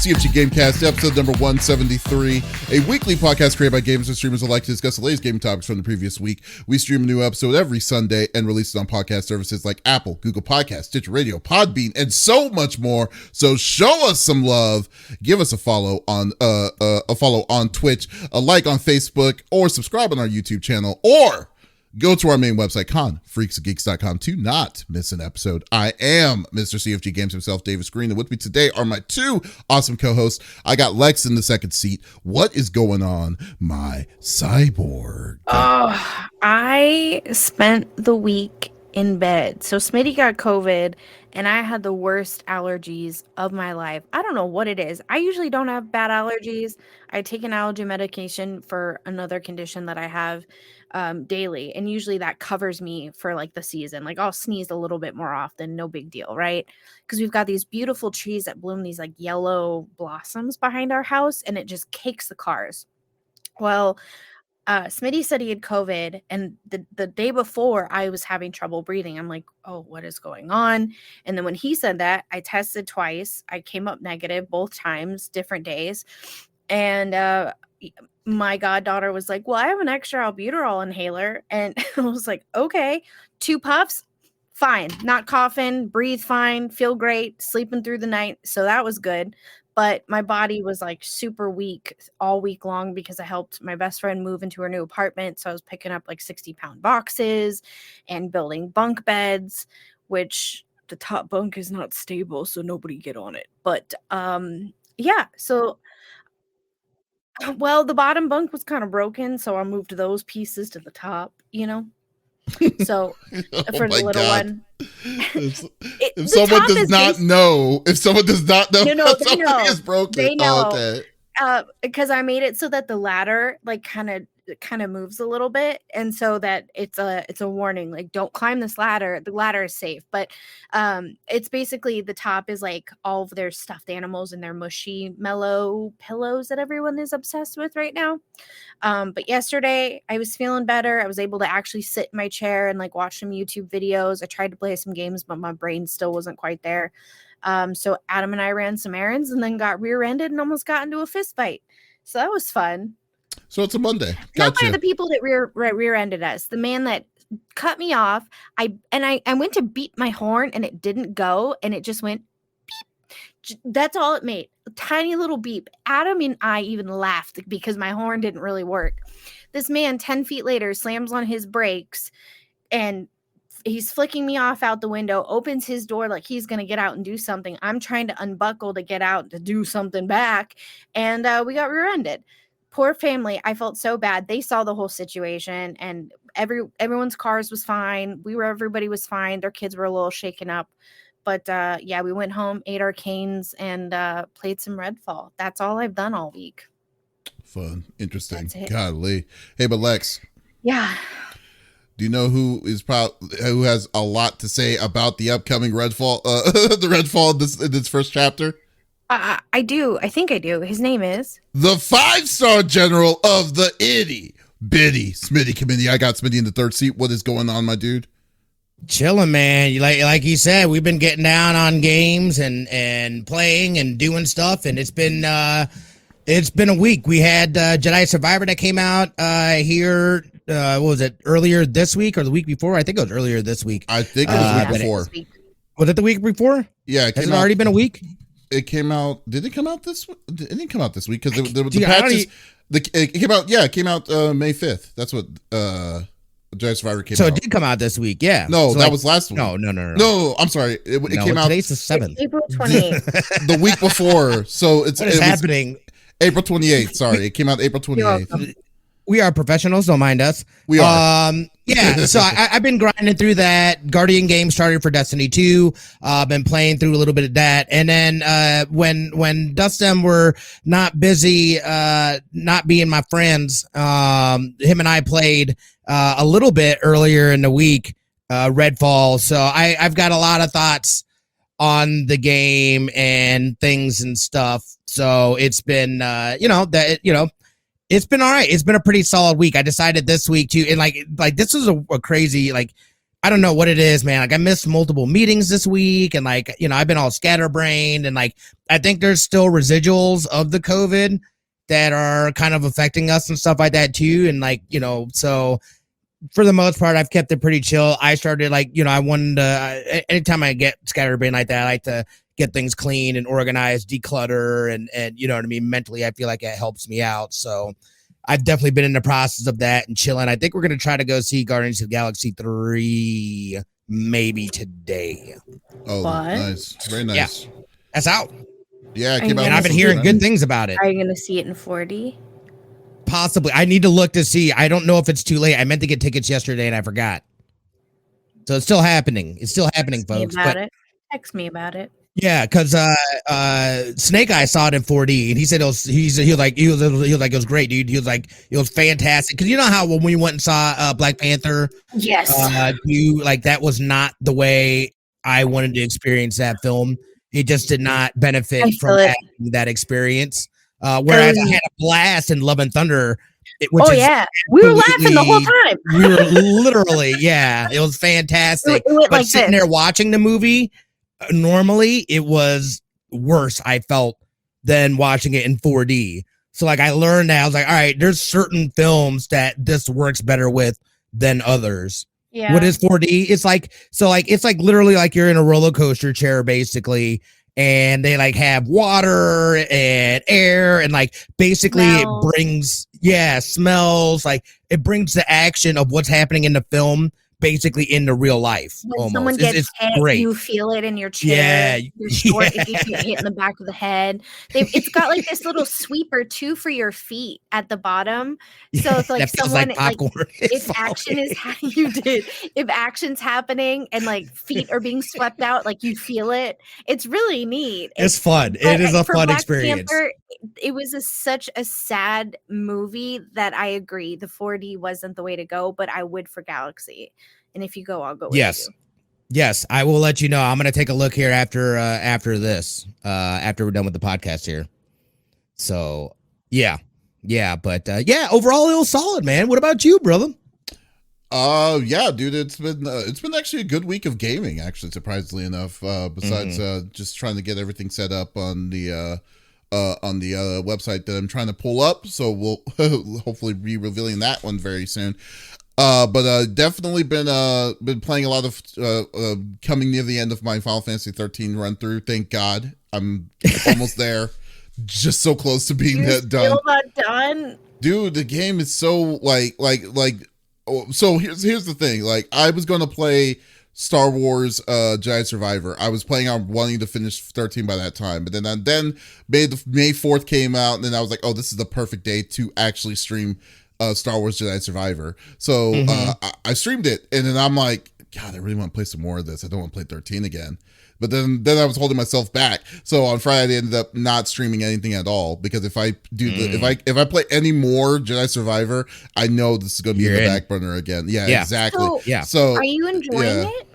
CFG Game Cast, episode number 173, a weekly podcast created by gamers and streamers alike to discuss the latest gaming topics from the previous week. We stream a new episode every Sunday and release it on podcast services like Apple, Google Podcasts, Stitcher Radio, Podbean, and so much more. So show us some love. Give us a follow on Twitch, a like on Facebook, or subscribe on our YouTube channel, or go to our main website, confreaksgeeks.com, to not miss an episode. I am Mr. CFG Games himself, Davis Green, and with me today are my two awesome co-hosts. I got Lex in the second seat. What is going on, my cyborg? I spent the week in bed. So Smitty got COVID, and I had the worst allergies of my life. I don't know what it is. I usually don't have bad allergies. I take an allergy medication for another condition that I have daily, and usually that covers me for like the season. Like I'll sneeze a little bit more often, no big deal, right? Because we've got these beautiful trees that bloom these like yellow blossoms behind our house, and it just cakes the cars. Well, Smitty said he had COVID, and the day before I was having trouble breathing. I'm like, oh, what is going on? And then when he said that, I tested twice. I came up negative both times, different days. And my goddaughter was like, well, I have an extra albuterol inhaler. And I was like, okay, 2 puffs, fine. Not coughing, breathe fine, feel great, sleeping through the night. So that was good. But my body was like super weak all week long because I helped my best friend move into her new apartment. So I was picking up like 60-pound boxes and building bunk beds, which the top bunk is not stable, so nobody get on it. But yeah, so well, the bottom bunk was kind of broken, so I moved those pieces to the top, you know? So for the little one. If someone does not know that something is broken, they know. Okay. Because I made it so that the ladder like kind of moves a little bit, and so that it's a warning, like don't climb this ladder. The ladder is safe, but it's basically the top is like all of their stuffed animals and their mushy mellow pillows that everyone is obsessed with right now. But yesterday I was feeling better. I was able to actually sit in my chair and like watch some YouTube videos. I tried to play some games, but my brain still wasn't quite there. So Adam and I ran some errands and then got rear-ended and almost got into a fist fight. So that was fun. So it's a Monday. Gotcha. Not by the people that rear-ended us. The man that cut me off. I went to beep my horn and it didn't go, and it just went beep. That's all it made. A tiny little beep. Adam and I even laughed because my horn didn't really work. This man 10 feet later slams on his brakes and he's flicking me off out the window, opens his door like he's going to get out and do something. I'm trying to unbuckle to get out to do something back, and we got rear-ended. Poor family. I felt so bad. They saw the whole situation, and everyone's cars was fine. Everybody was fine. Their kids were a little shaken up. But yeah, we went home, ate our canes, and played some Redfall. That's all I've done all week. Fun. Interesting. Golly. Hey, but Lex. Yeah. Do you know who has a lot to say about the upcoming Redfall, the Redfall in this first chapter? I do. I think I do. His name is the 5-star general of the itty bitty Smitty committee. I got Smitty in the third seat. What is going on, my dude? Chilling, man. Like you said, we've been getting down on games and playing and doing stuff, and it's been a week. We had Jedi Survivor that came out here. What was it, earlier this week or the week before? I think it was earlier this week. I think it was the week before. Was it the week before? Yeah, has it already been a week? It came out. Did it come out this? It didn't come out this week because the patches. It came out. Yeah, it came out May 5th. That's what Jedi Survivor came out. So it did come out this week. Yeah. No, so that was last week. No. No, I'm sorry. It came out. Today's the 7th. April 28th. The week before. So what is happening? April 28th. Sorry, it came out April 28th. We are professionals, don't mind us. We are. Yeah, so I've been grinding through that. Guardian game started for Destiny 2. Been playing through a little bit of that. And then when Dustin were not busy, not being my friends, him and I played a little bit earlier in the week, Redfall. So I've got a lot of thoughts on the game and things and stuff. So it's been, it's been all right. It's been a pretty solid week. I decided this week to, and like this was a crazy, like, I don't know what it is, man. Like I missed multiple meetings this week, and like, you know, I've been all scatterbrained, and like I think there's still residuals of the COVID that are kind of affecting us and stuff like that too. And like, you know, so for the most part, I've kept it pretty chill. I started like, you know, I wanted to, anytime I get scatterbrained like that, I like to get things clean and organized, declutter, and you know what I mean? Mentally, I feel like it helps me out. So I've definitely been in the process of that and chilling. I think we're going to try to go see Guardians of the Galaxy 3 maybe today. Oh, what? Nice. Very nice. Yeah, that's out. Yeah, it came out. And I've been hearing good things about it. Are you going to see it in 4D? Possibly. I need to look to see. I don't know if it's too late. I meant to get tickets yesterday and I forgot. So it's still happening. It's still happening, folks. Text me about it. Yeah, because Snake Eye saw it in 4D, and he said it was it was great, dude. He was like, it was fantastic. Because you know how when we went and saw Black Panther, yes, you like that was not the way I wanted to experience that film. It just did not benefit from having that experience. Whereas I had a blast in Love and Thunder. We were laughing the whole time. We were literally, it was fantastic. But like sitting there watching the movie. Normally it was worse, I felt, than watching it in 4D. So like I learned that I was like, all right, there's certain films that this works better with than others. Yeah. What is 4D? It's like literally like you're in a roller coaster chair basically, and they like have water and air and like basically it brings smells, like it brings the action of what's happening in the film basically into real life. When almost. Someone gets hit, great. You feel it in your chair. You're short if you get hit in the back of the head. It's got like this little sweeper too for your feet at the bottom. So it's like someone like if action is if action's happening and like feet are being swept out, like you feel it. It's really neat. It's fun. It is a fun experience. Panther, it was such a sad movie that I agree the 4D wasn't the way to go, but I would for Galaxy. And if you go, I'll go with you. Yes, I will let you know. I'm going to take a look here after this, after we're done with the podcast here. So, but overall it was solid, man. What about you, brother? Dude, it's been actually a good week of gaming, actually, surprisingly enough, besides just trying to get everything set up on the website that I'm trying to pull up. So we'll hopefully be revealing that one very soon. But definitely been playing a lot of coming near the end of my Final Fantasy 13 run through. Thank God, I'm almost there. Just so close to being done. Still not done, dude. The game is so so here's the thing. Like I was gonna play Star Wars Jedi Survivor. I was planning on wanting to finish 13 by that time, but then May 4th came out, and then I was like, oh, this is the perfect day to actually stream Star Wars Jedi Survivor. So I streamed it, and then I'm like, God, I really want to play some more of this. I don't want to play 13 again. But then I was holding myself back. So on Friday I ended up not streaming anything at all, because if I do if I play any more Jedi Survivor, I know this is going to be in the back burner again. Yeah, exactly. So are you enjoying it?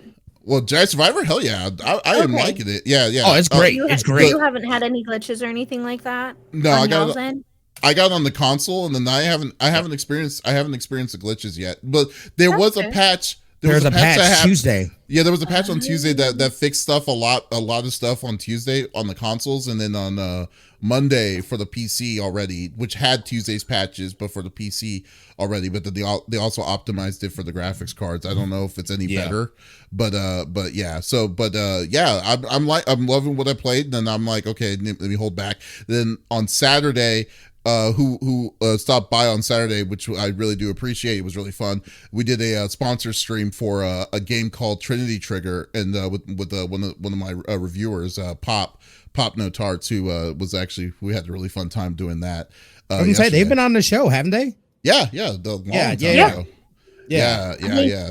Well, Jedi Survivor, hell yeah, I am liking it. Yeah. Oh, it's great. It's great. You haven't had any glitches or anything like that? No, I got on the console, and then I haven't experienced the glitches yet. But there was a patch. There was a patch Tuesday. Yeah, there was a patch on Tuesday that fixed stuff a lot of stuff on Tuesday on the consoles, and then on Monday for the PC already, which had Tuesday's patches, but for the PC already. But then they also optimized it for the graphics cards. I don't know if it's any better, but yeah. So I'm loving what I played. And then I'm like, okay, let me hold back. Then on Saturday, who stopped by on Saturday, which I really do appreciate. It was really fun. We did a sponsor stream for a game called Trinity Trigger, and with one of my reviewers, Pop No Tarts, who was actually, we had a really fun time doing that. I was gonna say, they've been on the show, haven't they? Yeah.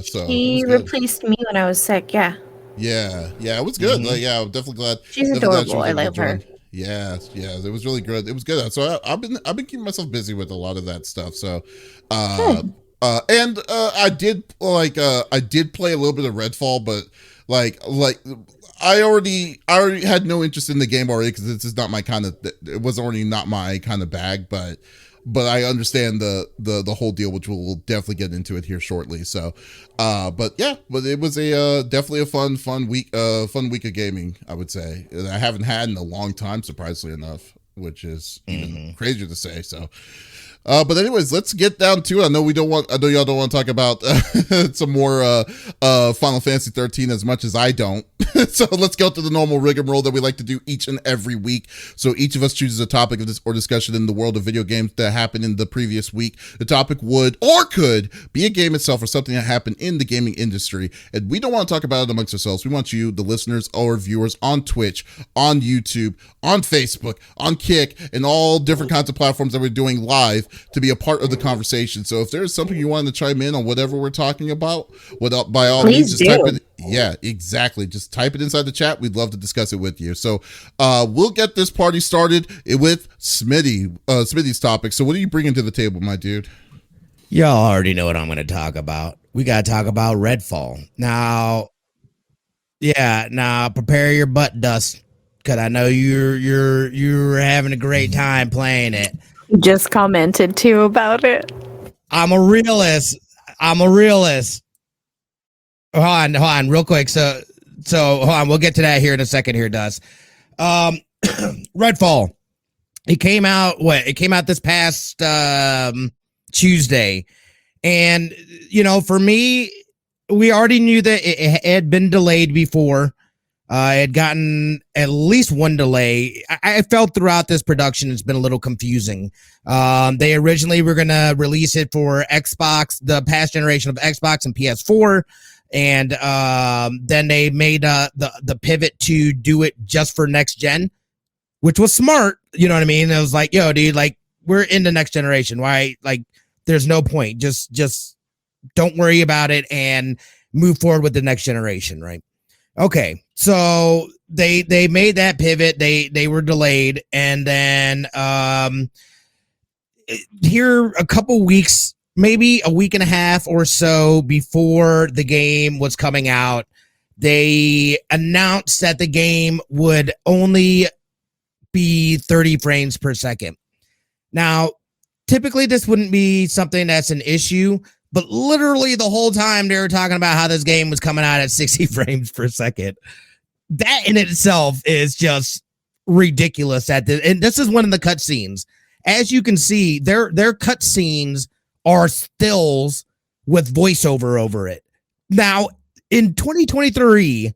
So he replaced me when I was sick. Yeah, it was good. I'm definitely glad. She's adorable. I love her. Yeah, it was really good. It was good. So I've been keeping myself busy with a lot of that stuff. So, and I did play a little bit of Redfall, but like I already had no interest in the game already because it's just not my kind of. It was already not my kind of bag, but I understand the whole deal, which we'll definitely get into it here shortly. So, but it was a definitely a fun week of gaming, I would say, that I haven't had in a long time, surprisingly enough, which is even crazier to say. So. But anyways, let's get down to it. I know y'all don't want to talk about some more Final Fantasy 13 as much as I don't. So let's go to the normal rigmarole that we like to do each and every week. So each of us chooses a topic of this or discussion in the world of video games that happened in the previous week. The topic would or could be a game itself or something that happened in the gaming industry. And we don't want to talk about it amongst ourselves. We want you, the listeners or viewers, on Twitch, on YouTube, on Facebook, on Kick, and all different kinds of platforms that we're doing live to be a part of the conversation. So if there's something you want to chime in on whatever we're talking about, by all means, just type it. Yeah, exactly. Just type it inside the chat. We'd love to discuss it with you. So we'll get this party started with Smitty's topic. So what are you bringing to the table, my dude? Y'all already know what I'm going to talk about. We got to talk about Redfall. Now, prepare your butt dust, because I know you're having a great time playing it. Just commented too about it. I'm a realist. Hold on, real quick. So hold on. We'll get to that here in a second. Here, Dust. Redfall. It came out. It came out this past Tuesday, and for me, we already knew that it had been delayed before. It had gotten at least one delay. I felt throughout this production it's been a little confusing. They originally were going to release it for Xbox, the past generation of Xbox and PS4, and then they made the pivot to do it just for next gen, which was smart. You know what I mean? It was like, yo, dude, like, we're in the next generation. Why? Like, there's no point. Just don't worry about it and move forward with the next generation, right? Okay, so they made that pivot. They were delayed, and then here a couple weeks, maybe a week and a half or so before the game was coming out, they announced that the game would only be 30 frames per second. Now, typically this wouldn't be something that's an issue, but literally the whole time they were talking about how this game was coming out at 60 frames per second. That in itself is just ridiculous. And this is one of the cutscenes. As you can see, their cutscenes are stills with voiceover over it. Now, in 2023,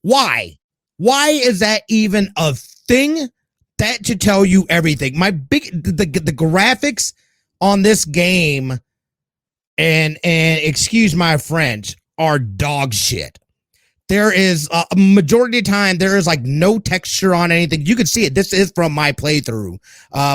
why? Why is that even a thing? That should tell you everything. The graphics on this game, and excuse my French, are dog shit. There is a majority of the time there is like no texture on anything. You can see it. This is from my playthrough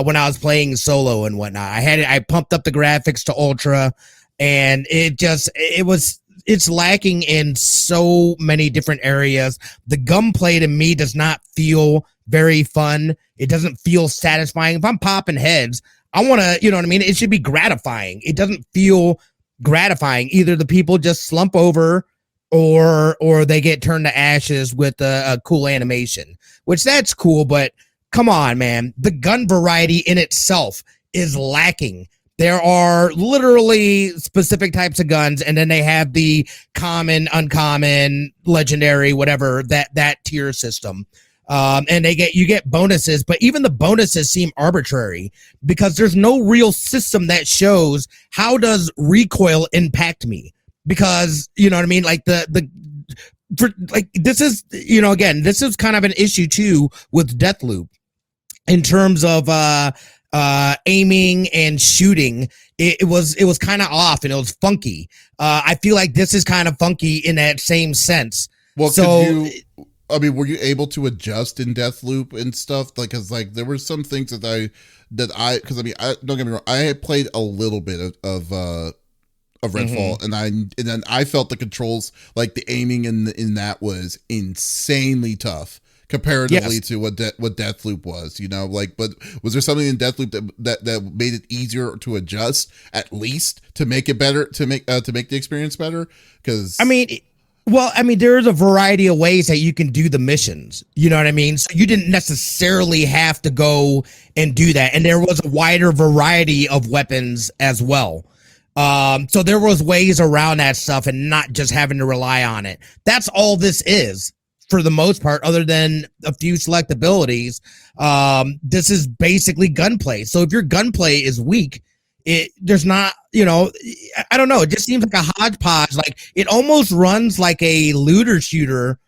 when I was playing solo and whatnot. I pumped up the graphics to ultra, and it's lacking in so many different areas. The gunplay to me does not feel very fun. It doesn't feel satisfying. If I'm popping heads, I want to, you know what I mean? It should be gratifying. It doesn't feel gratifying. Either the people just slump over or they get turned to ashes with a cool animation, which that's cool, but come on, man. The gun variety in itself is lacking. There are literally specific types of guns, and then they have the common, uncommon, legendary, whatever, that tier system. And you get bonuses, but even the bonuses seem arbitrary because there's no real system that shows how does recoil impact me. Because, you know what I mean? Like this is, again, this is kind of an issue too with Deathloop in terms of, aiming and shooting. It was kind of off and it was funky. I feel like this is kind of funky in that same sense. Well, were you able to adjust in Deathloop and stuff? Like, cause like there were some things that I don't get me wrong. I had played a little bit of Redfall, and then I felt the controls, like the aiming in that was insanely tough comparatively to what Deathloop was, but was there something in Deathloop that made it easier to adjust, at least to make it better, to make the experience better? Because Well, I mean, there's a variety of ways that you can do the missions. You know what I mean? So you didn't necessarily have to go and do that. And there was a wider variety of weapons as well. So there was ways around that stuff and not just having to rely on it. That's all this is for the most part, other than a few select abilities. This is basically gunplay. So if your gunplay is weak, there's not, I don't know. It just seems like a hodgepodge. Like it almost runs like a looter shooter,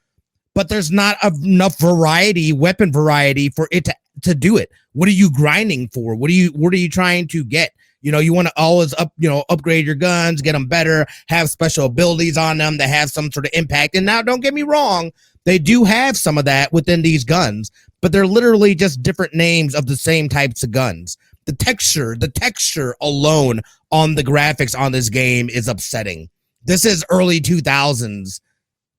but there's not enough weapon variety for it to do it. What are you grinding for? What are you trying to get? You want to always upgrade your guns, get them better, have special abilities on them that have some sort of impact. And now don't get me wrong, they do have some of that within these guns, but they're literally just different names of the same types of guns. The texture alone on the graphics on this game is upsetting. This is early 2000s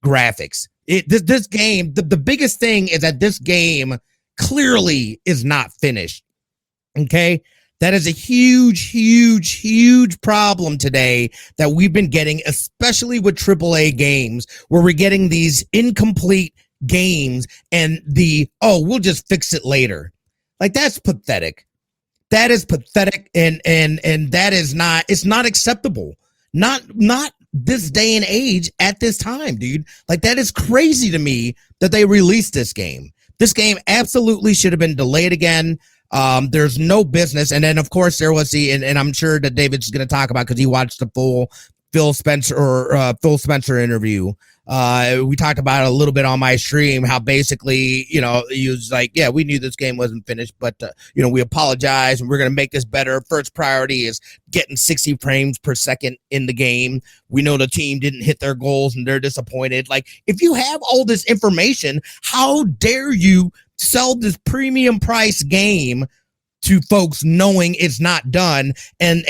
graphics. This game, the biggest thing is that this game clearly is not finished. Okay? That is a huge problem today that we've been getting, especially with AAA games, where we're getting these incomplete games and we'll just fix it later. Like, that's pathetic. That is pathetic, and that is not, it's not acceptable. Not this day and age at this time, dude. Like, that is crazy to me that they released this game. This game absolutely should have been delayed again. There's no business. And then, of course, there was and I'm sure that David's going to talk about, because he watched the full Phil Spencer interview. We talked about it a little bit on my stream, how basically, he was like, yeah, we knew this game wasn't finished, but, we apologize and we're going to make this better. First priority is getting 60 frames per second in the game. We know the team didn't hit their goals and they're disappointed. Like, if you have all this information, how dare you sell this premium price game to folks knowing it's not done and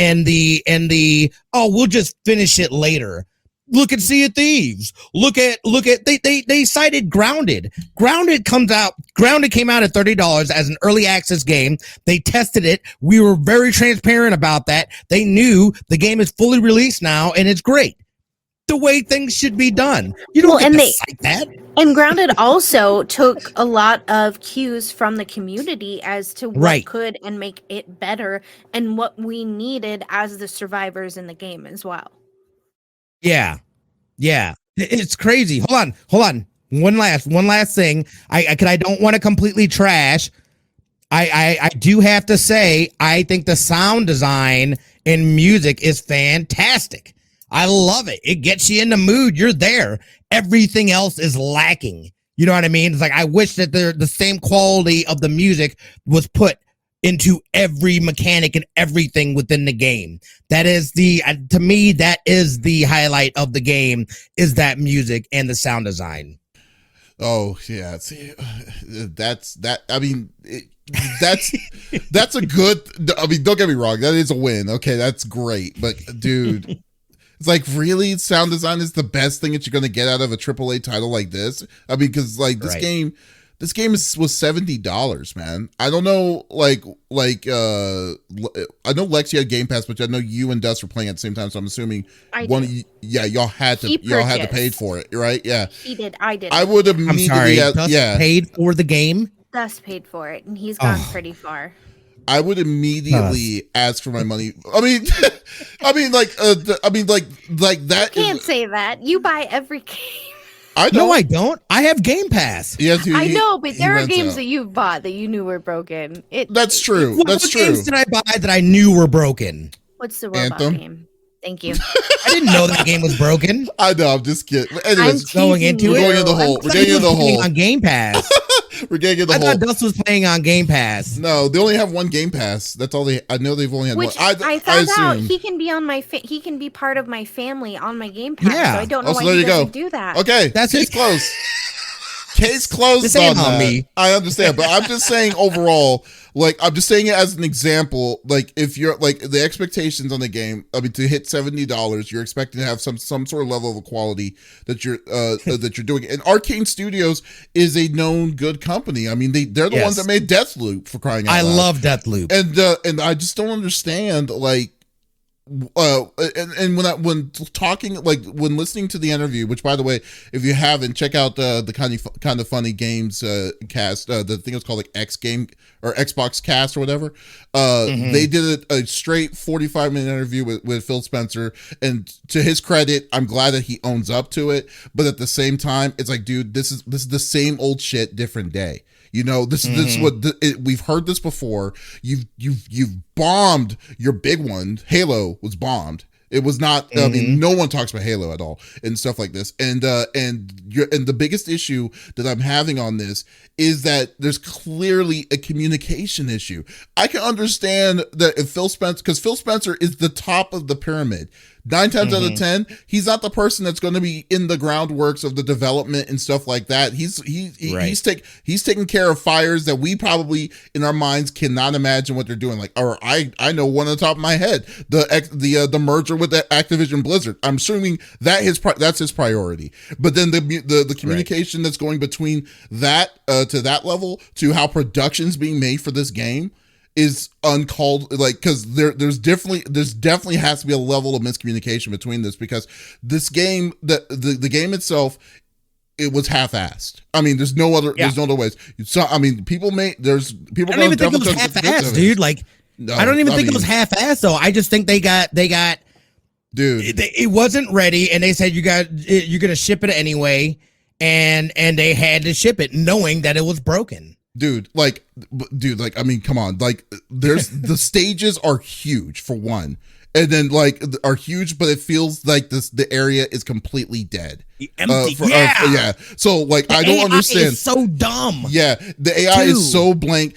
we'll just finish it later. Look at Sea of Thieves. Look at they cited Grounded. Grounded came out at $30 as an early access game. They tested it. We were very transparent about that. They knew the game is fully released now and it's great. The way things should be done. You don't get to cite that. And Grounded also took a lot of cues from the community as to what could and make it better and what we needed as the survivors in the game as well. Yeah. It's crazy. Hold on. One last thing. I don't want to completely trash. I do have to say, I think the sound design and music is fantastic. I love it. It gets you in the mood. You're there. Everything else is lacking. You know what I mean? It's like, I wish that the same quality of the music was put into every mechanic and everything within the game. That is to me, that is the highlight of the game, is that music and the sound design. Oh yeah. See, that's a good, don't get me wrong. That is a win. Okay. That's great. But dude, it's like, really, sound design is the best thing that you're going to get out of a AAA title like this? I mean, because like this game was $70, man. I don't know, I know Lexi had Game Pass, but I know you and Dust were playing at the same time, so I'm assuming y'all had to pay for it, right? Yeah, he did. I did. I would immediately, Dust paid for the game. Dust paid for it, and he's gone pretty far. I would immediately ask for my money. I mean, like that. You can't say that. You buy every game. No, I don't. I have Game Pass. I know, but there are games that you've bought that you knew were broken. That's true. What games did I buy that I knew were broken? What's the robot game? Thank you. I didn't know that game was broken. I know. I'm just kidding. Anyways, going into it. We're getting into the hole. On Game Pass. We're getting into the hole. I thought Dust was playing on Game Pass. No, they only have one Game Pass. That's all I know they've only had one. I found out he can be on he can be part of my family on my Game Pass. Yeah. So I don't know why he doesn't do that. Okay, that's case closed. Case closed. This ain't on me. I understand, but I'm just saying overall. Like, I'm just saying it as an example. Like, if you're like the expectations on the game, I mean, to hit $70, you're expecting to have some sort of level of quality that you're doing. And Arcane Studios is a known good company. I mean, they're the ones that made Deathloop, for crying out loud. I love Deathloop, and I just don't understand. Like, and when talking, like when listening to the interview, which by the way, if you haven't, check out the kind of funny games cast. The thing was called like X Game or Xbox Cast or whatever. They did a straight 45-minute interview with Phil Spencer, and to his credit, I'm glad that he owns up to it. But at the same time, it's like, dude, this is the same old shit, different day. You know, this is what we've heard this before. You've bombed your big one. Halo was bombed. It was not. I mean, no one talks about Halo at all and stuff like this. And the biggest issue that I'm having on this is that there's clearly a communication issue. I can understand that if Phil Spencer, because Phil Spencer is the top of the pyramid. 9 times out of 10, he's not the person that's going to be in the groundworks of the development and stuff like that. He's taking care of fires that we probably in our minds cannot imagine what they're doing. Like, or I know one on the top of my head, the merger with the Activision Blizzard. I'm assuming that that's his priority. But then the communication that's going between that to that level to how production's being made for this game is uncalled, like, because there's definitely has to be a level of miscommunication between this, because this game, the game itself, it was half-assed. I mean, there's no other ways. So I mean, I don't even think it was half-assed, dude. Like, no, I don't even think it was half-assed though. I just think they got dude, it wasn't ready, and they said you're gonna ship it anyway, and they had to ship it knowing that it was broken. Dude, I mean, come on. Like, there's the stages are huge for one, and then like are huge, but it feels like the area is completely dead. Empty. So like, I don't understand. Is so dumb. Yeah, the AI is so blank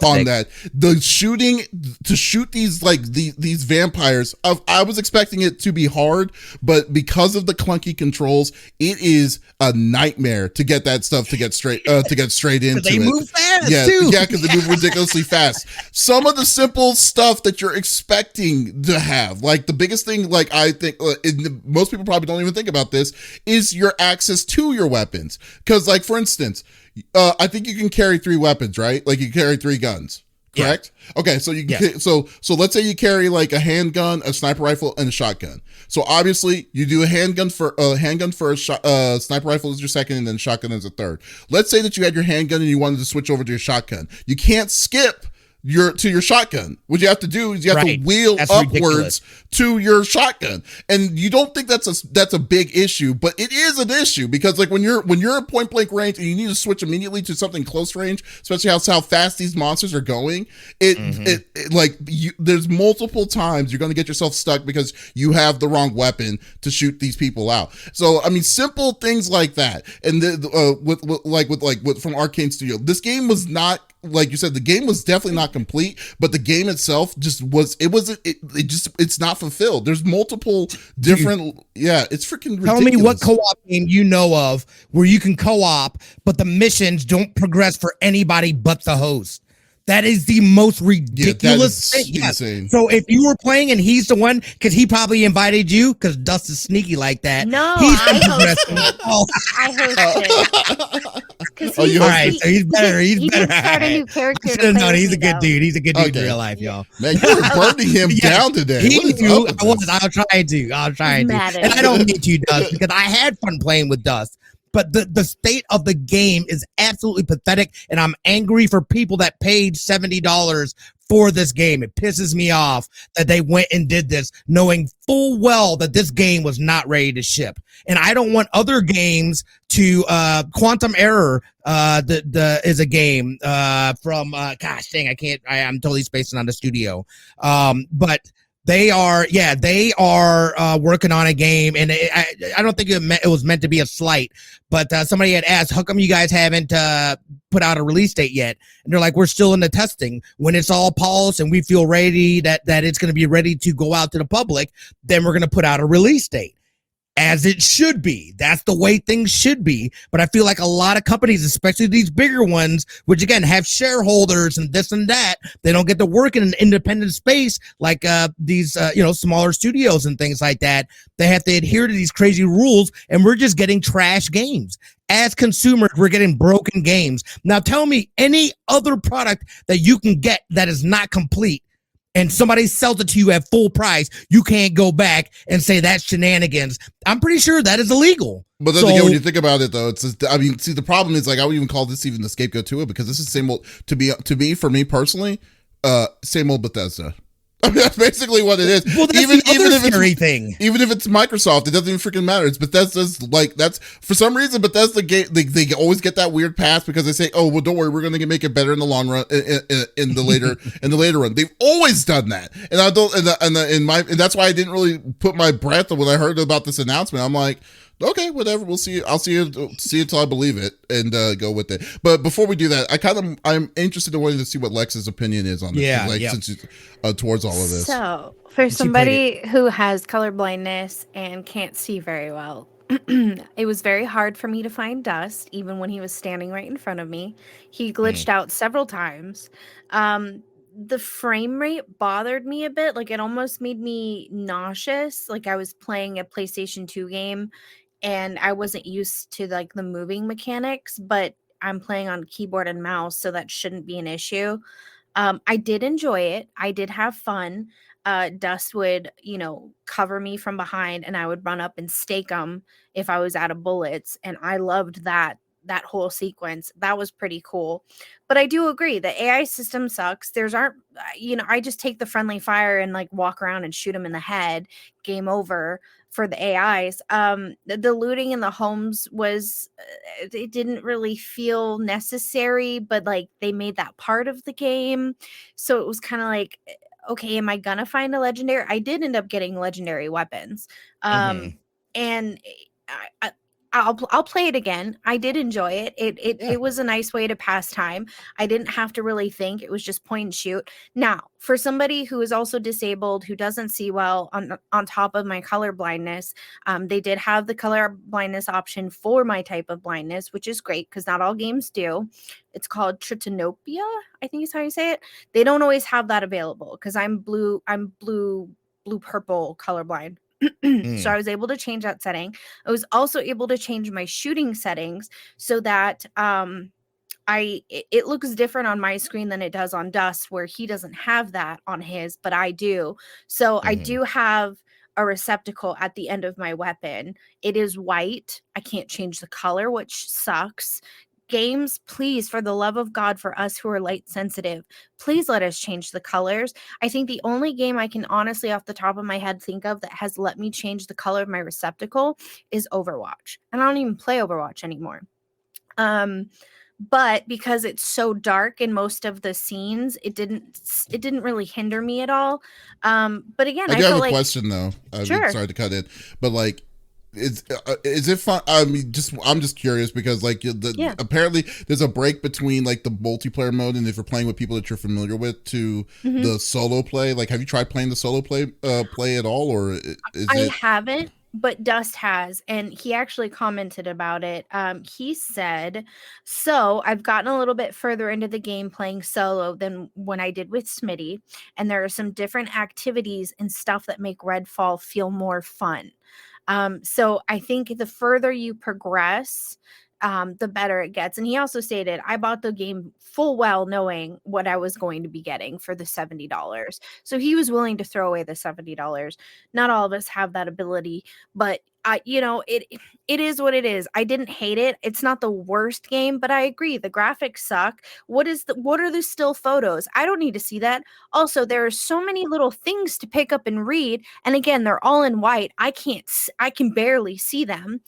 on that. The shooting to shoot these these vampires. I was expecting it to be hard, but because of the clunky controls, it is a nightmare to get that stuff to get straight into they it. Move fast, too. Yeah, because they move ridiculously fast. Some of the simple stuff that you're expecting to have, like the biggest thing, like I think most people probably don't even think about this, is your access to your weapons. Because, like, for instance, I think you can carry 3 weapons, right? Like, you carry 3 guns, correct? Yeah. Okay, so you can, so let's say you carry like a handgun, a sniper rifle, and a shotgun. So obviously, you do a handgun for a sniper rifle is your second, and then shotgun is a third. Let's say that you had your handgun and you wanted to switch over to your shotgun. You can't skip to your shotgun. What you have to do is you have to wheel upwards to your shotgun, and you don't think that's a big issue, but it is an issue, because like when you're at point blank range and you need to switch immediately to something close range, especially how fast these monsters are going, there's multiple times you're going to get yourself stuck because you have the wrong weapon to shoot these people out. So I mean, simple things like that, and with from Arcane Studio, this game was not, like you said, the game was definitely not complete, but the game itself just it's not fulfilled. There's multiple different, it's freaking ridiculous. Tell me what co-op game you know of where you can co-op, but the missions don't progress for anybody but the host. That is the most ridiculous thing. Insane. So if you were playing and he's the one, because he probably invited you, because Dust is sneaky like that. No, I hosted. All right, so he's better. He's better. Start a new character. He's a good dude. He's a good dude in real life, y'all. Man, you're burning him down today. He knew I was. I'll try to. And I don't mean to, Dust, because I had fun playing with Dust. But the state of the game is absolutely pathetic, and I'm angry for people that paid $70 for this game. It pisses me off that they went and did this, knowing full well that this game was not ready to ship. And I don't want other games to Quantum Error is a game from gosh dang, I'm totally spacing on the studio. But they are working on a game, and I don't think it was meant to be a slight, but somebody had asked, how come you guys haven't put out a release date yet? And they're like, we're still in the testing. When it's all polished and we feel ready that it's going to be ready to go out to the public, then we're going to put out a release date. As it should be. That's the way things should be. But I feel like a lot of companies, especially these bigger ones, which again have shareholders and this and that, they don't get to work in an independent space like these smaller studios and things like that. They have to adhere to these crazy rules, and we're just getting trash games. As consumers, we're getting broken games. Now tell me any other product that you can get that is not complete and somebody sells it to you at full price, you can't go back and say that's shenanigans. I'm pretty sure that is illegal. But then again, when you think about it, though, it's just, I mean, see, the problem is, like, I would even call this even the scapegoat to it, because this is the same old, for me personally, same old Bethesda. I mean, that's basically what it is. Well, that's even if it's thing. Even if it's Microsoft, it doesn't even freaking matter. It's Bethesda's, like, that's, for some reason, Bethesda, they always get that weird pass because they say, oh, well, don't worry, we're going to make it better in the long run, in the later run. They've always done that. And I don't, and that's why I didn't really put my breath when I heard about this announcement. I'm like, okay, whatever. We'll see. I'll see it till I believe it, and go with it. But before we do that, I'm interested in wanting to see what Lex's opinion is on this. Yeah, since she's towards all of this. So for somebody who has color blindness and can't see very well, it was very hard for me to find Dust, even when he was standing right in front of me. He glitched out several times. The frame rate bothered me a bit. Like, it almost made me nauseous. Like, I was playing a PlayStation 2 game and I wasn't used to, like, the moving mechanics, but I'm playing on keyboard and mouse, so that shouldn't be an issue. I did enjoy it. I did have fun. Dust would, cover me from behind, and I would run up and stake him if I was out of bullets. And I loved that whole sequence. That was pretty cool. But I do agree, the AI system sucks. I just take the friendly fire and, like, walk around and shoot them in the head. Game over for the AIs. The looting in the homes was, it didn't really feel necessary, but, like, they made that part of the game. So it was kind of like, okay, am I gonna find a legendary? I did end up getting legendary weapons. And I'll play it again. I did enjoy it. It was a nice way to pass time. I didn't have to really think. It was just point and shoot. Now, for somebody who is also disabled, who doesn't see well, on top of my color blindness, they did have the color blindness option for my type of blindness, which is great because not all games do. It's called tritanopia, I think is how you say it. They don't always have that available because I'm blue purple colorblind. So I was able to change that setting. I was also able to change my shooting settings so that it looks different on my screen than it does on Dust, where he doesn't have that on his, but I do. So I do have a receptacle at the end of my weapon. It is white. I can't change the color, which sucks. Games, please, for the love of God, for us who are light sensitive, please let us change the colors. I think the only game I can honestly off the top of my head think of that has let me change the color of my receptacle is Overwatch. And I don't even play Overwatch anymore. But because it's so dark in most of the scenes, it didn't really hinder me at all. But again, I do have a question though. Sure. Sorry to cut in, but like, is it fun? I mean, I'm just curious because, like, apparently there's a break between, like, the multiplayer mode and if you're playing with people that you're familiar with to the solo play. Like, have you tried playing the solo play at all, or I haven't, but Dust has, and he actually commented about it. He said, so I've gotten a little bit further into the game playing solo than when I did with Smitty, and there are some different activities and stuff that make Redfall feel more fun. So I think the further you progress, the better it gets. And he also stated, I bought the game full well knowing what I was going to be getting for the $70. So he was willing to throw away the $70. Not all of us have that ability, but it is what it is. I didn't hate it. It's not the worst game, but I agree. The graphics suck. What are the still photos? I don't need to see that. Also, there are so many little things to pick up and read. And again, they're all in white. I can barely see them.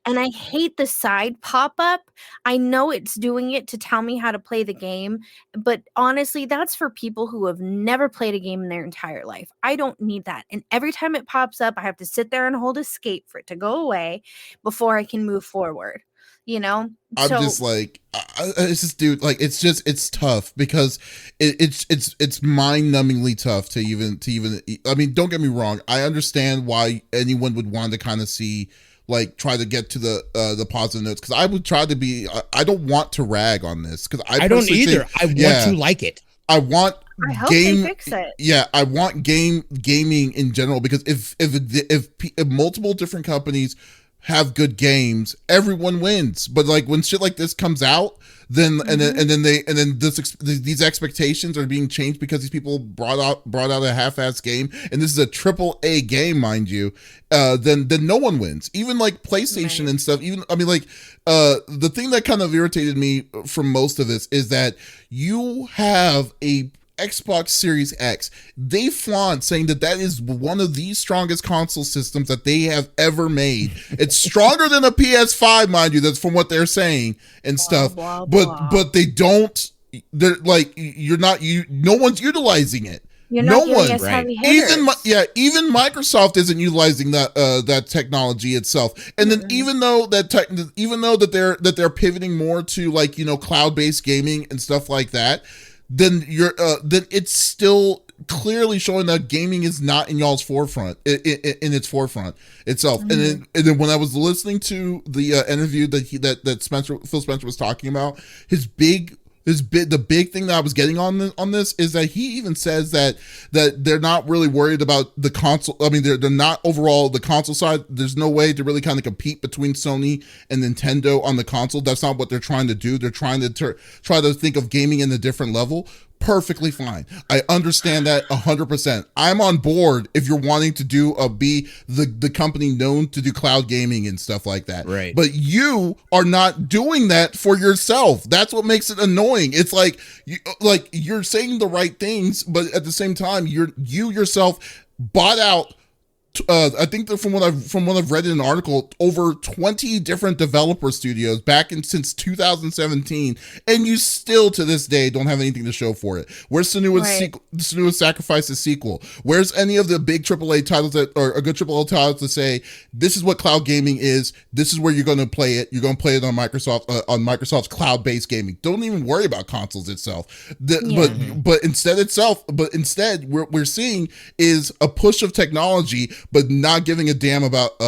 And I hate the side pop-up. I know it's doing it to tell me how to play the game, but honestly, that's for people who have never played a game in their entire life. I don't need that. And every time it pops up, I have to sit there and hold escape for it to go away before I can move forward. I'm just like, it's just, dude, like, it's tough because it's mind-numbingly tough to even, I mean, don't get me wrong. I understand why anyone would want to kind of see, like, try to get to the positive notes, because I would try to be, I don't want to rag on this because I don't either. I want to like it. I want I hope they fix it. Yeah, I want gaming in general, because if multiple different companies have good games, everyone wins. But like when shit like this comes out, then these expectations are being changed because these people brought out a half-ass game, and this is a AAA game, mind you. Then no one wins. Even like PlayStation and stuff. Even the thing that kind of irritated me from most of this is that you have a Xbox Series X. They flaunt saying that is one of the strongest console systems that they have ever made. It's stronger than a PS5, mind you. That's from what they're saying and stuff. But they don't. They're like no one's utilizing it. No one, right? Even Microsoft isn't utilizing that technology itself. And then even though that they're pivoting more to like cloud-based gaming and stuff like that, then it's still clearly showing that gaming is not in y'all's forefront, in its forefront itself. And then when I was listening to the interview that Phil Spencer was talking about, the big thing that I was getting on this is that he even says that they're not really worried about the console. I mean, they're not overall the console side. There's no way to really kind of compete between Sony and Nintendo on the console. That's not what they're trying to do. They're trying to try to think of gaming in a different level. Perfectly fine. I understand that 100%. I'm on board if you're wanting to be the company known to do cloud gaming and stuff like that. Right. But you are not doing that for yourself. That's what makes it annoying. It's like you're saying the right things, but at the same time, you yourself bought out. I think that from what I've read in an article, over 20 different developer studios since 2017, and you still to this day don't have anything to show for it. Where's Senua's Sacrifice's sequel? Where's any of the big AAA titles or a good AAA titles to say this is what cloud gaming is? This is where you're going to play it. You're going to play it on Microsoft's cloud-based gaming. Don't even worry about consoles itself. But instead we're seeing is a push of technology, but not giving a damn about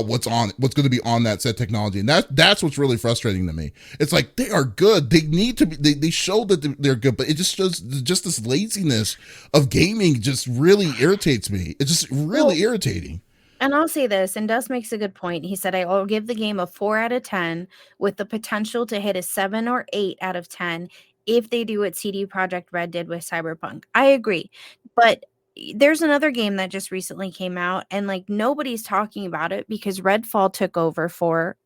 what's going to be on that said technology. And that's what's really frustrating to me. It's like they are good. They need to be, they show that they're good, but it just shows just this laziness of gaming just really irritates me. It's just really irritating. And I'll say this, and Dust makes a good point. He said, I'll give the game a 4 out of 10 with the potential to hit a 7 or 8 out of 10 if they do what CD Projekt Red did with Cyberpunk. I agree. But there's another game that just recently came out, and like nobody's talking about it because Redfall took over for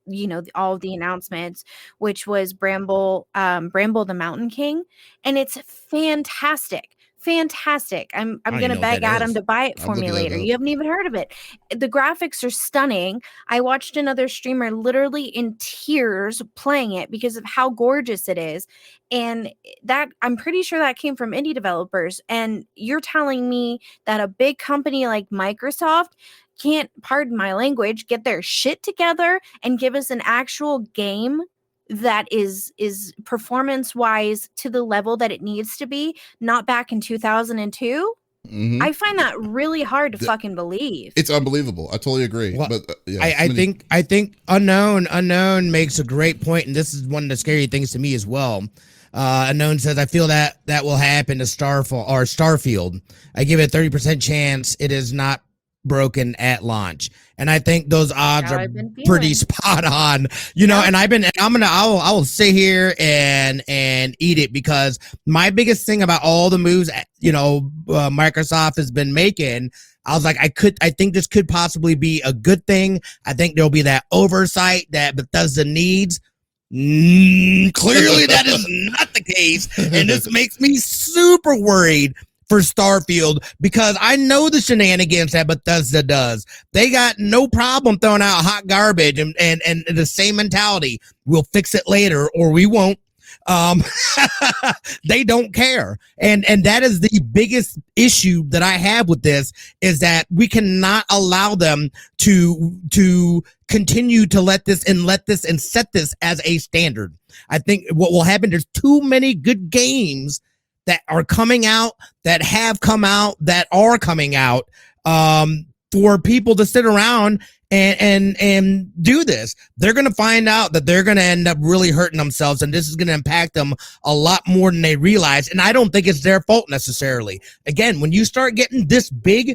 all of the announcements, which was Bramble the Mountain King, and it's fantastic. I'm gonna beg Adam to buy it for me later. You haven't even heard of it. The graphics are stunning. I watched another streamer literally in tears playing it because of how gorgeous it is. And that I'm pretty sure that came from indie developers. And you're telling me that a big company like Microsoft can't, pardon my language, get their shit together and give us an actual game that is performance wise to the level that it needs to be, not back in 2002. I find that really hard to fucking believe. It's unbelievable. I totally agree. Well, but I think unknown makes a great point, and this is one of the scary things to me as well. Unknown says, I feel that will happen to Starfield. I give it a 30% chance it is not broken at launch, and I think those odds are pretty spot on, and I will sit here and eat it, because my biggest thing about all the moves Microsoft has been making, I was like, I think this could possibly be a good thing. I think there'll be that oversight that Bethesda needs. Clearly that is not the case, and this makes me super worried for Starfield, because I know the shenanigans that Bethesda does. They got no problem throwing out hot garbage and the same mentality. We'll fix it later or we won't. They don't care. And that is the biggest issue that I have with this, is that we cannot allow them to continue to let this and set this as a standard. I think what will happen, there's too many good games that are coming out, that have come out, that are coming out, for people to sit around and do this. They're going to find out that they're going to end up really hurting themselves, and this is going to impact them a lot more than they realize. And I don't think it's their fault necessarily. Again, when you start getting this big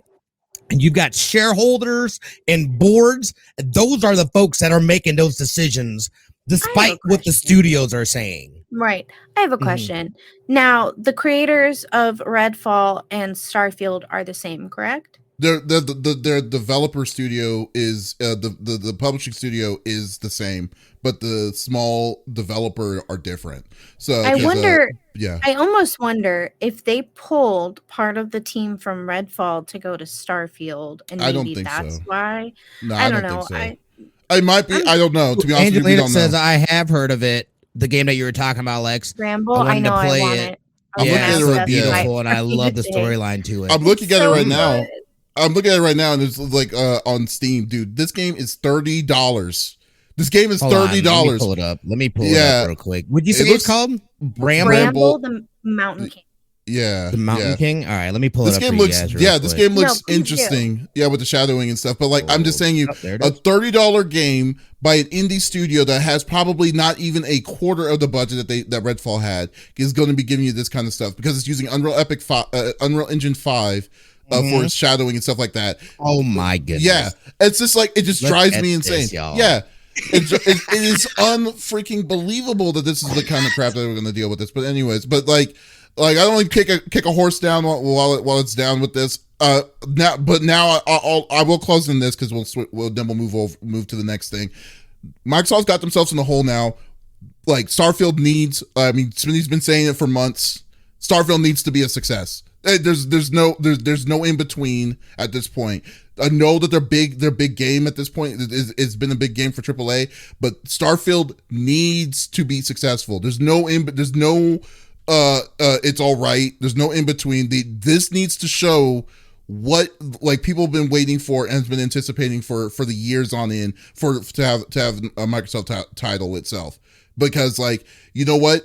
and you've got shareholders and boards. Those are the folks that are making those decisions, despite what the studios are saying. Right. I have a question. Now, the creators of Redfall and Starfield are the same, correct? Their developer studio is the publishing studio is the same, but the small developer are different. So I wonder. Yeah, I almost wonder if they pulled part of the team from Redfall to go to Starfield, and I don't maybe think that's so. why. No, I don't know. think so. I might be. I don't know. To be honest, Angelina with you, says I have heard of it. The game that you were talking about, Lex. Ramble. I know. I want it. I'm looking at it so beautiful, and I love the storyline to it. I'm looking at it right now. I'm looking at it right now, and it's like on Steam, dude. This game is $30. This game is $30. Let me pull it up. Let me pull it up real quick. Would you say it's called Bramble the Mountain King? Yeah, the Mountain King. All right, let me pull it up. This game looks, this game looks interesting. Yeah, with the shadowing and stuff. But like, I'm just saying, a $30 game by an indie studio that has probably not even a quarter of the budget that Redfall had is going to be giving you this kind of stuff because it's using Unreal Engine 5 for its shadowing and stuff like that. Oh my goodness! Yeah, it's just like it just drives me insane. Yeah. It is unfreaking believable that this is the kind of crap that we're going to deal with this. But anyways, but like I don't want to kick a horse down while it's down with this. Now I will close in this because we'll move to the next thing. Microsoft's got themselves in the hole now. Like Starfield needs. I mean, Smitty's been saying it for months. Starfield needs to be a success. There's no in between at this point. I know that their big game at this point it's been a big game for AAA, but Starfield needs to be successful. There's no it's all right. There's no in between. This needs to show what like people have been waiting for and has been anticipating for the years on in to have a Microsoft title itself. Because like, you know what?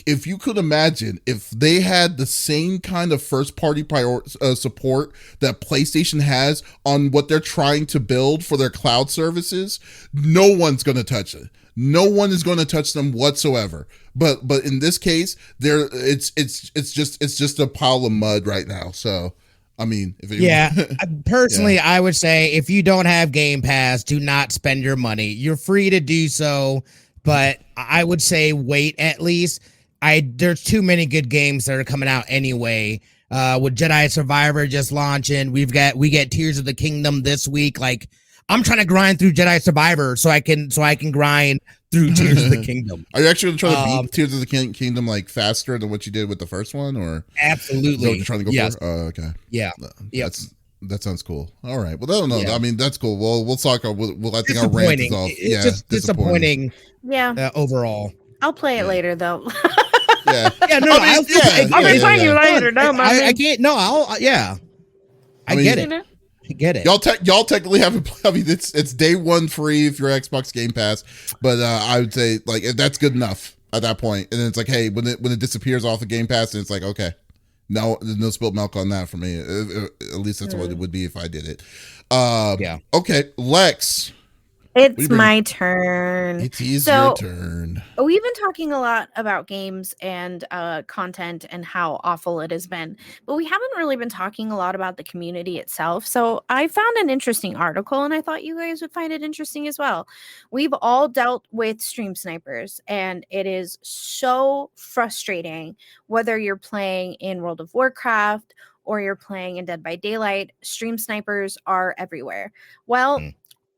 If you could imagine if they had the same kind of first party support that PlayStation has on what they're trying to build for their cloud services, no one's going to touch it. No one is going to touch them whatsoever. But in this case, it's just a pile of mud right now. So, I mean, personally, I would say if you don't have Game Pass, do not spend your money. You're free to do so, but I would say wait at least. There's too many good games that are coming out anyway. With Jedi Survivor just launching, we get Tears of the Kingdom this week. Like, I'm trying to grind through Jedi Survivor so I can grind through Tears of the Kingdom. Are you actually going to try to beat Tears of the Kingdom like faster than what you did with the first one, or absolutely? Is that what you're trying to go for? Oh, okay. Yeah. That sounds cool. All right. Well, I don't know. Yeah. I mean, that's cool. Well, we'll talk. We'll I think our rant is off. It's just disappointing. Yeah. Overall. I'll play it later though. Yeah. No. I'll be playing you later. No, I can't. No, I get it. I get it. Y'all technically haven't played. I mean, it's day one free if you're Xbox Game Pass, but I would say like if that's good enough at that point, and then it's like, hey, when it disappears off of Game Pass, and it's like, okay, no, there's no spilled milk on that for me. At least that's what it would be if I did it. Okay, Lex. It's my turn. It is your turn. We've been talking a lot about games and content and how awful it has been, but we haven't really been talking a lot about the community itself. So I found an interesting article, and I thought you guys would find it interesting as well. We've all dealt with stream snipers, and it is so frustrating whether you're playing in World of Warcraft or you're playing in Dead by Daylight. Stream snipers are everywhere. Well,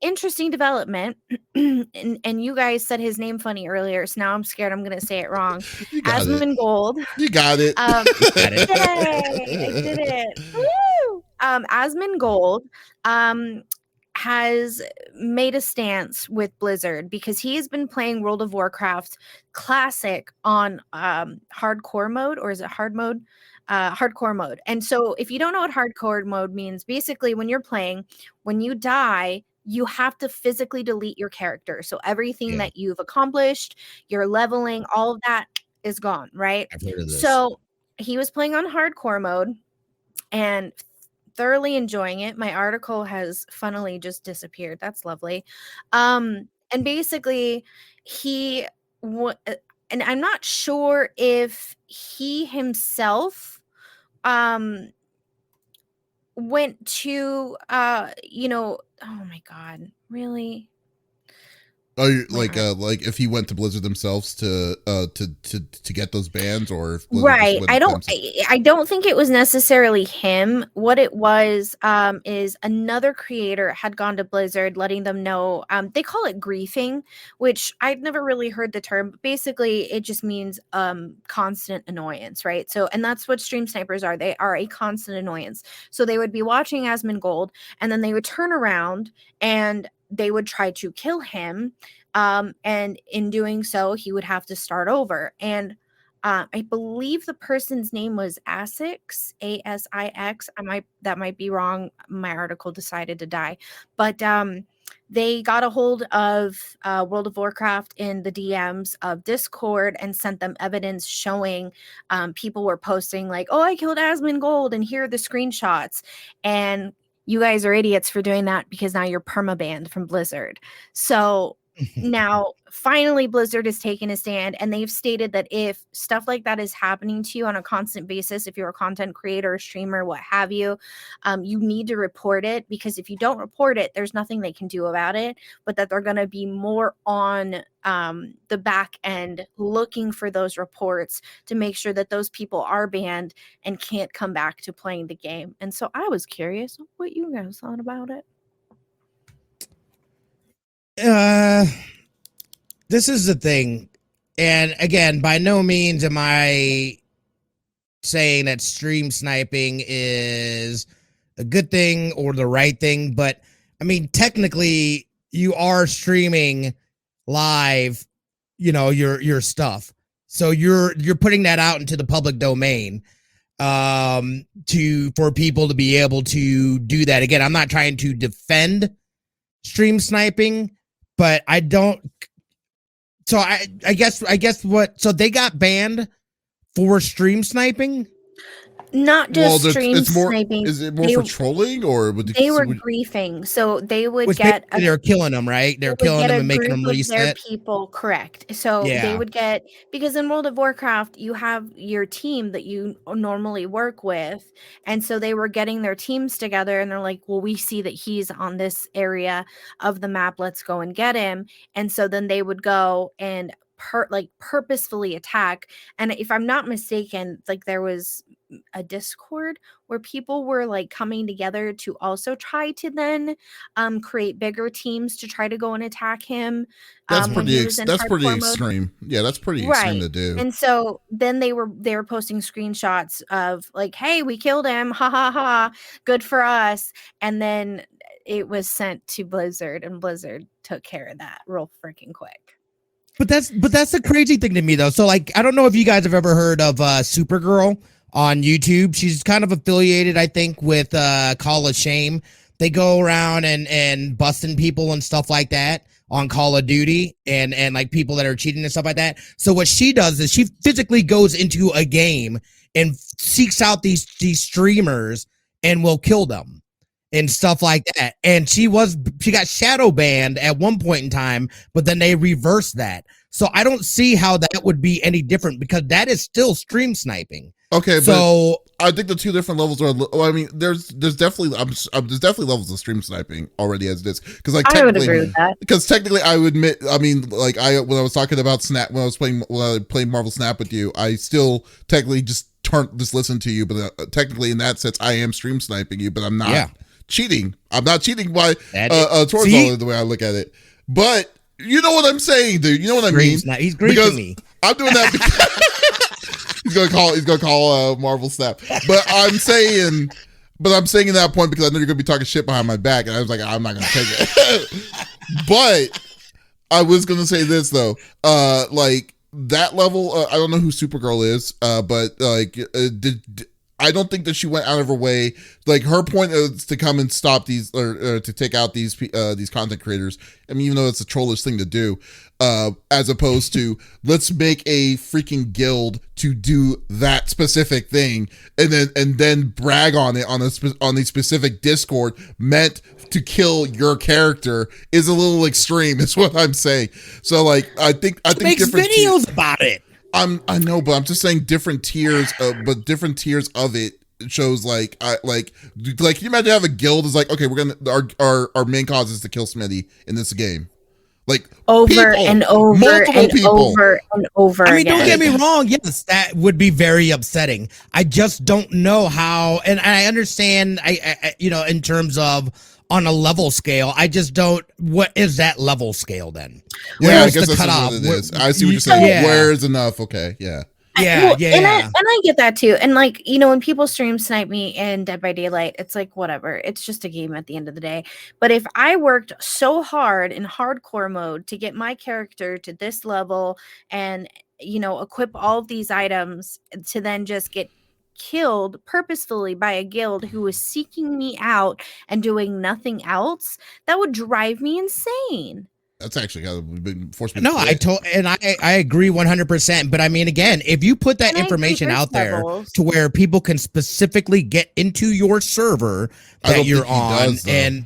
interesting development. and you guys said his name funny earlier, so now I'm scared I'm gonna say it wrong. Asmongold. You got it. I did it. Woo! Asmongold has made a stance with Blizzard because he has been playing World of Warcraft Classic on hardcore mode, or is it hard mode? Hardcore mode. And so if you don't know what hardcore mode means, basically when you're playing, when you die, you have to physically delete your character. So everything that you've accomplished, your leveling, all of that is gone, right? I've heard of this. So he was playing on hardcore mode and thoroughly enjoying it. My article has funnily just disappeared. That's lovely. And basically and I'm not sure if he himself went to oh my god, really? Like if he went to Blizzard themselves to get those bans, or if Blizzard just Right. went I don't think it was necessarily him. What it was is another creator had gone to Blizzard letting them know, they call it griefing, which I've never really heard the term, but basically it just means constant annoyance, right? So, and that's what stream snipers are. They are a constant annoyance. So they would be watching Asmongold, and then they would turn around and they would try to kill him. And in doing so, he would have to start over. And I believe the person's name was Asix, Asix. That might be wrong. My article decided to die, but they got a hold of World of Warcraft in the DMs of Discord and sent them evidence showing people were posting like, "Oh, I killed Asmongold, and here are the screenshots." And you guys are idiots for doing that because now you're permabanned from Blizzard. So now, finally, Blizzard has taken a stand, and they've stated that if stuff like that is happening to you on a constant basis, if you're a content creator, a streamer, what have you, you need to report it, because if you don't report it, there's nothing they can do about it, but that they're going to be more on the back end looking for those reports to make sure that those people are banned and can't come back to playing the game. And so I was curious what you guys thought about it. This is the thing, and again, by no means am I saying that stream sniping is a good thing or the right thing, but I mean, technically, you are streaming live, your stuff, so you're putting that out into the public domain, for people to be able to do that. Again, I'm not trying to defend stream sniping, but I don't. So I guess so they got banned for stream sniping. Not just stream sniping. Is it more for trolling, or they were griefing? So they would get. They're killing them, right? They're killing them and making them reset. Their people, correct? So they would get, because in World of Warcraft you have your team that you normally work with, and so they were getting their teams together, and they're like, "Well, we see that he's on this area of the map. Let's go and get him." And so then they would go and purposefully attack. And if I'm not mistaken, like there was a Discord where people were like coming together to also try to then create bigger teams to try to go and attack him. That's pretty extreme. Yeah, that's pretty extreme to do. And so then they were posting screenshots of like, "Hey, we killed him, ha ha ha, good for us." And then it was sent to Blizzard, and Blizzard took care of that real freaking quick. But that's the crazy thing to me, though. So, like, I don't know if you guys have ever heard of Supergirl on YouTube. She's kind of affiliated, I think, with Call of Shame. They go around and busting people and stuff like that on Call of Duty, and like people that are cheating and stuff like that. So what she does is she physically goes into a game and seeks out these streamers and will kill them and stuff like that. And she got shadow banned at one point in time, but then they reversed that. So I don't see how that would be any different, because that is still stream sniping. Okay, so but I think the two different levels are. Well, I mean, there's definitely levels of stream sniping already as it is. Because like I would agree with that. Because technically, I would admit. I mean, like when I was talking about Snap, when I was playing Marvel Snap with you, I still technically just listen to you. But technically, in that sense, I am stream sniping you. But I'm not cheating. I'm not cheating by towards all the way I look at it. But you know what I'm saying, dude. You know what I mean? He's griefing me. I'm doing that because. He's gonna call Marvel Snap, but I'm saying at that point because I know you're gonna be talking shit behind my back, and I was like, I'm not gonna take it. But I was gonna say this though, like that level, I don't know who Supergirl is, but like, I don't think that she went out of her way. Like her point is to come and stop these, or to take out these content creators. I mean, even though it's a trollish thing to do, as opposed to let's make a freaking guild to do that specific thing, and then brag on it on the specific Discord meant to kill your character is a little extreme. Is what I'm saying. So like, I think makes videos about it. I know, but I'm just saying different tiers of it shows like can you imagine have a guild is like, okay, we're gonna our main cause is to kill Smitty in this game, like over people, and over multiple and people. over and over I mean, again. don't get me wrong. Yes, that would be very upsetting. I just don't know how, and I understand. I in terms of on a level scale, I just don't. What is that level scale then? Yeah, Where's I guess the that's cutoff? what it is. I see what you're saying. Yeah. Where's enough? Okay, yeah. Yeah, And I get that too. And like, when people stream Snipe Me and Dead by Daylight, it's like whatever. It's just a game at the end of the day. But if I worked so hard in hardcore mode to get my character to this level and equip all of these items to then just get killed purposefully by a guild who was seeking me out and doing nothing else, that would drive me insane. That's actually how we've been forced me. No, I agree 100%. But I mean, again, if you put that And I information agree out there levels. to where people can specifically get into your server I that don't you're think he on, does, though.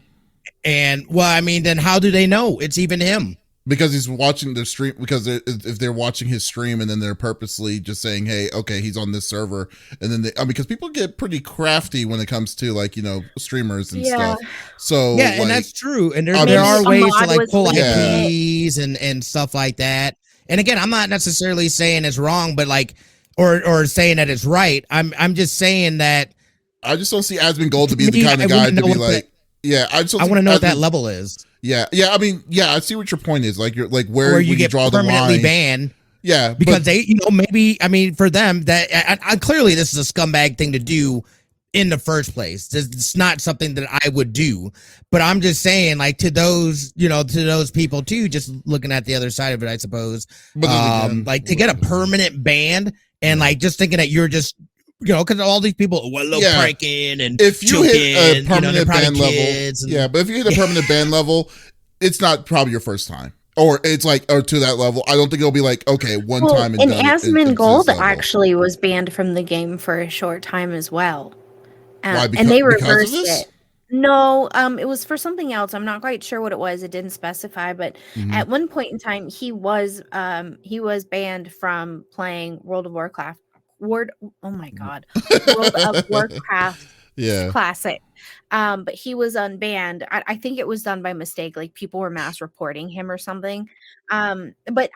and well, I mean, then how do they know it's even him? Because he's watching the stream, because if they're watching his stream and then they're purposely just saying, hey, okay, he's on this server, and then because people get pretty crafty when it comes to like streamers and stuff. So yeah, and that's true. And there Maybe are a ways to mod like was pull leaking IPs and stuff like that. And again, I'm not necessarily saying it's wrong, but like or saying that it's right. I'm just saying that I just don't see Asmon Gold to be the me, kind of I guy wouldn't to know be what like, yeah, I I want to know what that level is. Yeah, I mean, yeah, I see what your point is. Like, you're like where you get draw the permanently line. banned. Yeah, because they, maybe, I mean, for them, that clearly this is a scumbag thing to do in the first place. It's not something that I would do, but I'm just saying, like, to those, to those people too, just looking at the other side of it, I suppose, but again, like to get a permanent ban and like just thinking that you're just, because all these people, pranking and if you hit a permanent ban level, but if you hit a permanent ban level, it's not probably your first time. Or it's like, or to that level, I don't think it'll be like, okay, one time. And Asmon Gold actually was banned from the game for a short time as well. Why? And they reversed it. No, it was for something else. I'm not quite sure what it was. It didn't specify, but at one point in time, he was banned from playing World of Warcraft. World of Warcraft Classic. But he was unbanned. I think it was done by mistake. Like people were mass reporting him or something. But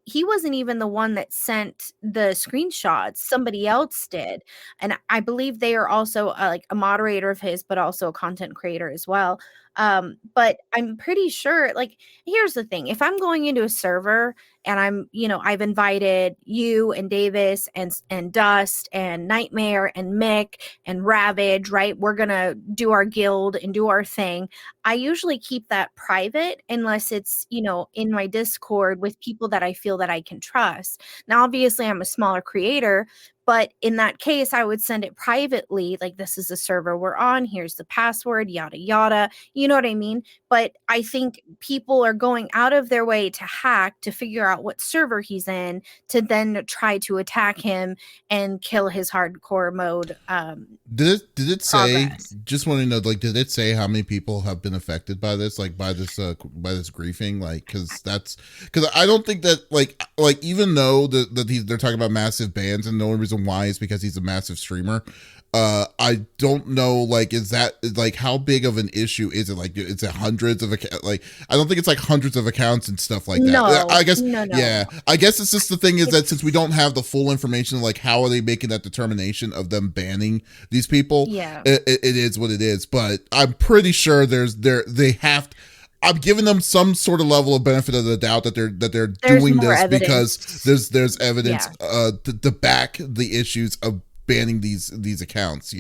he wasn't even the one that sent the screenshots. Somebody else did. And I believe they are also like a moderator of his, but also a content creator as well. But I'm pretty sure, like, here's the thing. If I'm going into a server and I'm, I've invited you and Davis and Dust and Nightmare and Mick and Ravage, right? We're going to do our guild and do our thing. I usually keep that private unless it's, in my Discord with people that I feel that I can trust. Now, obviously, I'm a smaller creator, but in that case, I would send it privately. Like, this is the server we're on. Here's the password, yada, yada. You know what I mean? But I think people are going out of their way to hack to figure out what server he's in to then try to attack him and kill his hardcore mode. Did it say? Progress. Just want to know, like, did it say how many people have been affected by this, like by this griefing? Like, because I don't think that like even though they're talking about massive bans and the only reason why is because he's a massive streamer. I don't know, like, is that like how big of an issue is it? Like, it's hundreds of like, I don't think it's like hundreds of accounts and stuff like that. No, I guess, no. yeah, I guess it's just the thing is that since we don't have the full information, like, how are they making that determination of them banning these people? Yeah, it is what it is. But I'm pretty sure they have. I'm giving them some sort of level of benefit of the doubt that they're doing this evidence. Because there's evidence to back the issues of banning these accounts,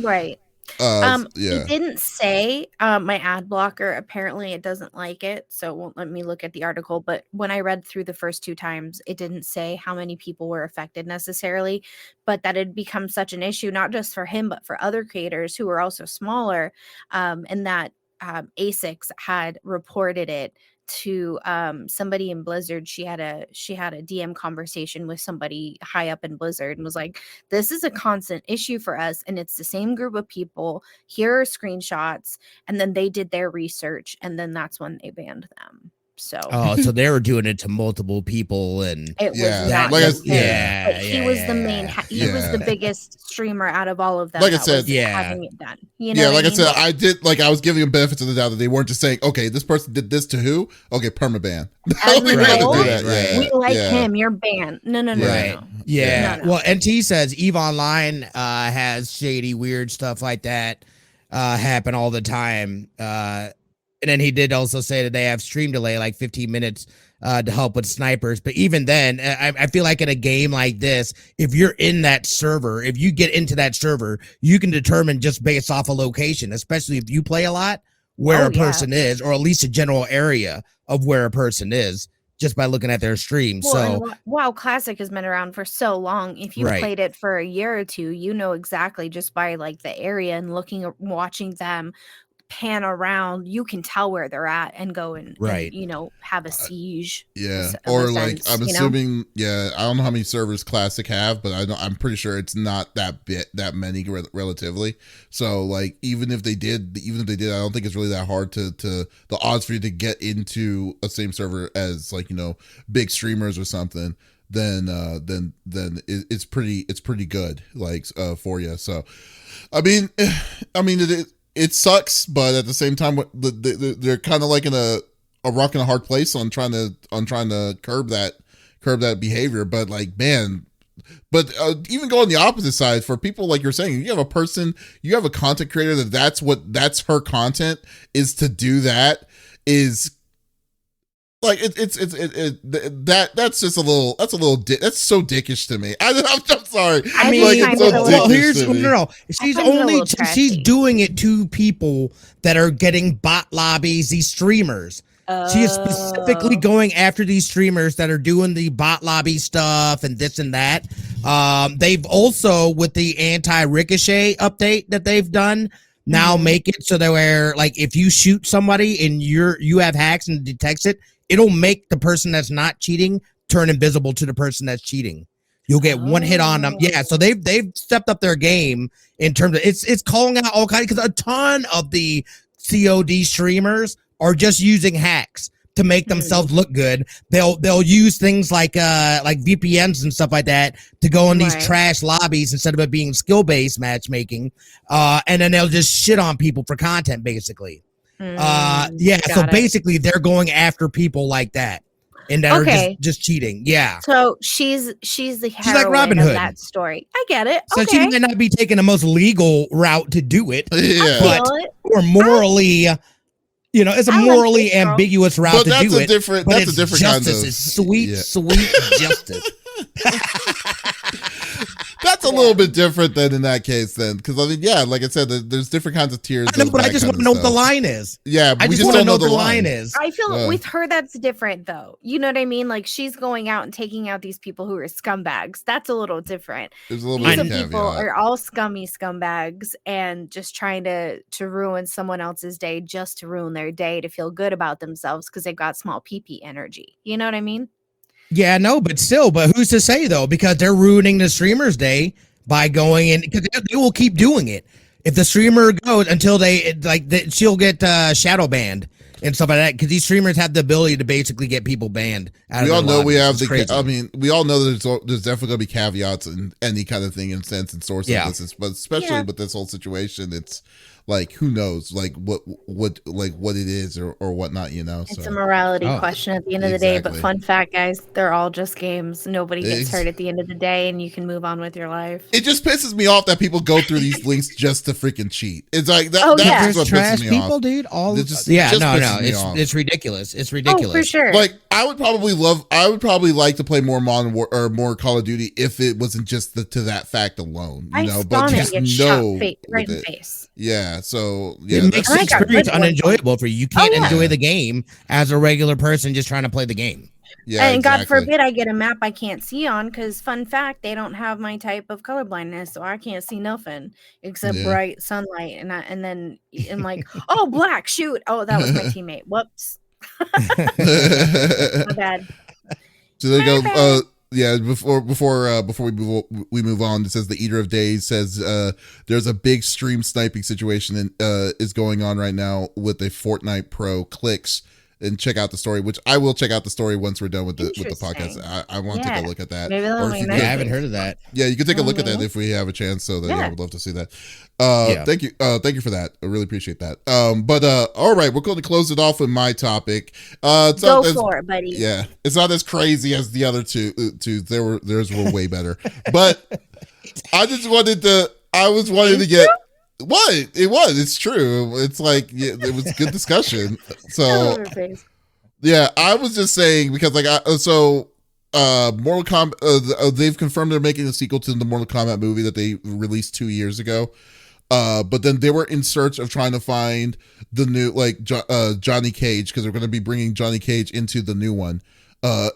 right. It didn't say my ad blocker, apparently it doesn't like it, so it won't let me look at the article. But when I read through the first two times, it didn't say how many people were affected necessarily, but that had become such an issue, not just for him but for other creators who were also smaller, and that ASICS had reported it to somebody in Blizzard. She had a DM conversation with somebody high up in Blizzard and was like, this is a constant issue for us, and it's the same group of people. Here are screenshots. And then they did their research, and then that's when they banned them. So so they were doing it to multiple people, and it was Yeah, not like I- just him, yeah, but he was the main. He was the biggest streamer out of all of them. Like I that said- was having it done. You Yeah, know, like what I said, mean? I did I was giving them benefits of the doubt that they weren't just saying, okay, this person did this to who? Okay, permaban. I don't think we had to do that. Right. Yeah, we like yeah. him. You're banned. No. Right. Yeah. No. Well, NT says EVE Online has shady, weird stuff like that happen all the time. And then he did also say that they have stream delay, like 15 minutes to help with snipers. But even then, I feel like in a game like this, if you're in that server, if you get into that server, you can determine just based off a location, especially if you play a lot, where a person is, or at least a general area of where a person is, just by looking at their stream. Well, WoW Classic has been around for so long. If you played it for a year or two, you know exactly just by like the area and watching them pan around, you can tell where they're at and go and you know, have a siege. Or like I'm assuming, I don't know how many servers Classic have, but I'm pretty sure it's not that many relatively. So like even if they did, I don't think it's really that hard to the odds for you to get into a same server as like, you know, big streamers or something. Then it's pretty good, like for you. So I mean it sucks, but at the same time, they're kind of like in a rock and a hard place on trying to curb that behavior. But like, man, even go on the opposite side for people like you're saying, you have a content creator that's her content is to do that is. Like that's just that's so dickish to me. I'm sorry. I mean, like, it's so well, here's no. She's doing it to people that are getting bot lobbies, these streamers. She is specifically going after these streamers that are doing the bot lobby stuff and this and that. They've also, with the anti-ricochet update that they've done, now make it so that where like if you shoot somebody and you have hacks and it detects it, it'll make the person that's not cheating turn invisible to the person that's cheating. You'll get one hit on them. Yeah, so they've stepped up their game in terms of it's calling out all kinds, because a ton of the COD streamers are just using hacks to make themselves look good. They'll use things like VPNs and stuff like that to go in these trash lobbies instead of it being skill-based matchmaking. And then they'll just shit on people for content, basically. So basically they're going after people like that and that are just cheating. Yeah. So she's the heroine like Robin Hood of that story. I get it. So she might not be taking the most legal route to do it, but or morally, it's a morally ambiguous route to do it. That's a different justice kind of is sweet justice. That's a little bit different than in that case, then, because I mean, like I said, there's different kinds of tiers. I know, but I just want to know what the line is. Yeah, I just want to know what the line is. I feel with her that's different, though. You know what I mean? Like she's going out and taking out these people who are scumbags. That's a little different. There's a little bit of people are all scummy scumbags and just trying to ruin someone else's day just to ruin their day to feel good about themselves because they've got small pee energy. You know what I mean? Yeah, no, but who's to say though? Because they're ruining the streamer's day by going in, because they will keep doing it. If the streamer goes until she'll get shadow banned and stuff like that, because these streamers have the ability to basically get people banned. We all know we have we all know there's definitely gonna be caveats in any kind of thing in sense and source of this, but especially with this whole situation, it's like who knows like what it is or whatnot, It's a morality question at the end of the day, but fun fact, guys, they're all just games. Nobody gets hurt at the end of the day and you can move on with your life. It just pisses me off that people go through these links just to freaking cheat. It's like that's what pisses me off, dude. It's ridiculous. It's ridiculous. For sure. Like I would probably like to play more Modern War or more Call of Duty if it wasn't just to that fact alone, but just know right in the face. Yeah, so it makes the experience unenjoyable for you. You can't enjoy the game as a regular person just trying to play the game. Yeah, and God forbid I get a map I can't see on, because fun fact, they don't have my type of colorblindness, so I can't see nothing except bright sunlight. And then I'm like, oh, black, shoot! Oh, that was my teammate. Whoops. My bad. So there you go. Before we move on, it says the Eater of Days says there's a big stream sniping situation is going on right now with a Fortnite pro Clicks and check out the story, which I will check out the story once we're done with the Interesting. podcast. I want to take a look at that. Maybe that'll be nice. I haven't heard of that. Yeah, you can take a look at that if we have a chance. So that, I would love to see that. Thank you for that. I really appreciate that. All right, we're going to close it off with my topic. Go for it, buddy. Yeah, it's not as crazy as the other two. Theirs were way better, but I just wanted to. I was wanting to get. What? It was. It's true. It's like it was good discussion. So yeah, I was just saying because Mortal Kombat. They've confirmed they're making a sequel to the Mortal Kombat movie that they released 2 years ago. But then they were in search of trying to find the new Johnny Cage because they're going to be bringing Johnny Cage into the new one,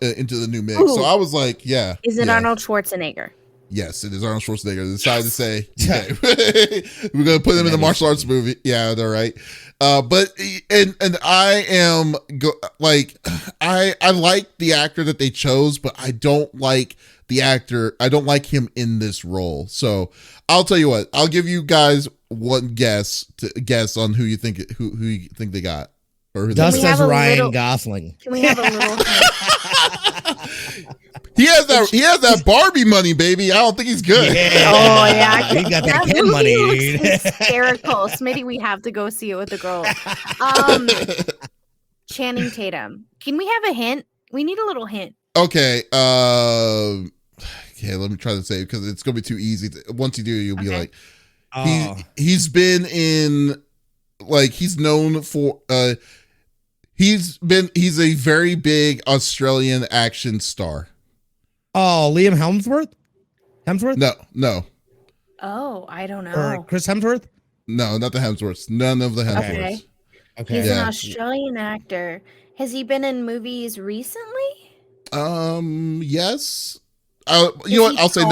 into the new mix. Ooh. So I was like, yeah. Is it Arnold Schwarzenegger? Yes, it is Arnold Schwarzenegger. They decided to say, okay, we're going to put him in the martial arts movie. Yeah, they're right. But I am I like the actor that they chose, but I don't like the actor. I don't like him in this role. So I'll tell you what. I'll give you guys one guess on who you think they got. Or who Dust says Ryan Gosling. Can we have a little? He has that Barbie money, baby. I don't think he's good. Yeah. Oh yeah, he got that Ken money. Dude. Hysterical, Smitty. We have to go see it with the girls. Channing Tatum. Can we have a hint? We need a little hint. Okay. Okay. Let me try to say it because it's gonna be too easy. Once you do, you'll be like, he's been in, like, he's known for he's a very big Australian action star. Oh, Liam Hemsworth? No. Oh, I don't know. Or Chris Hemsworth? No, not the Hemsworths. None of the Hemsworths. Okay. He's an Australian actor. Has he been in movies recently? Yes. You know what? I'll say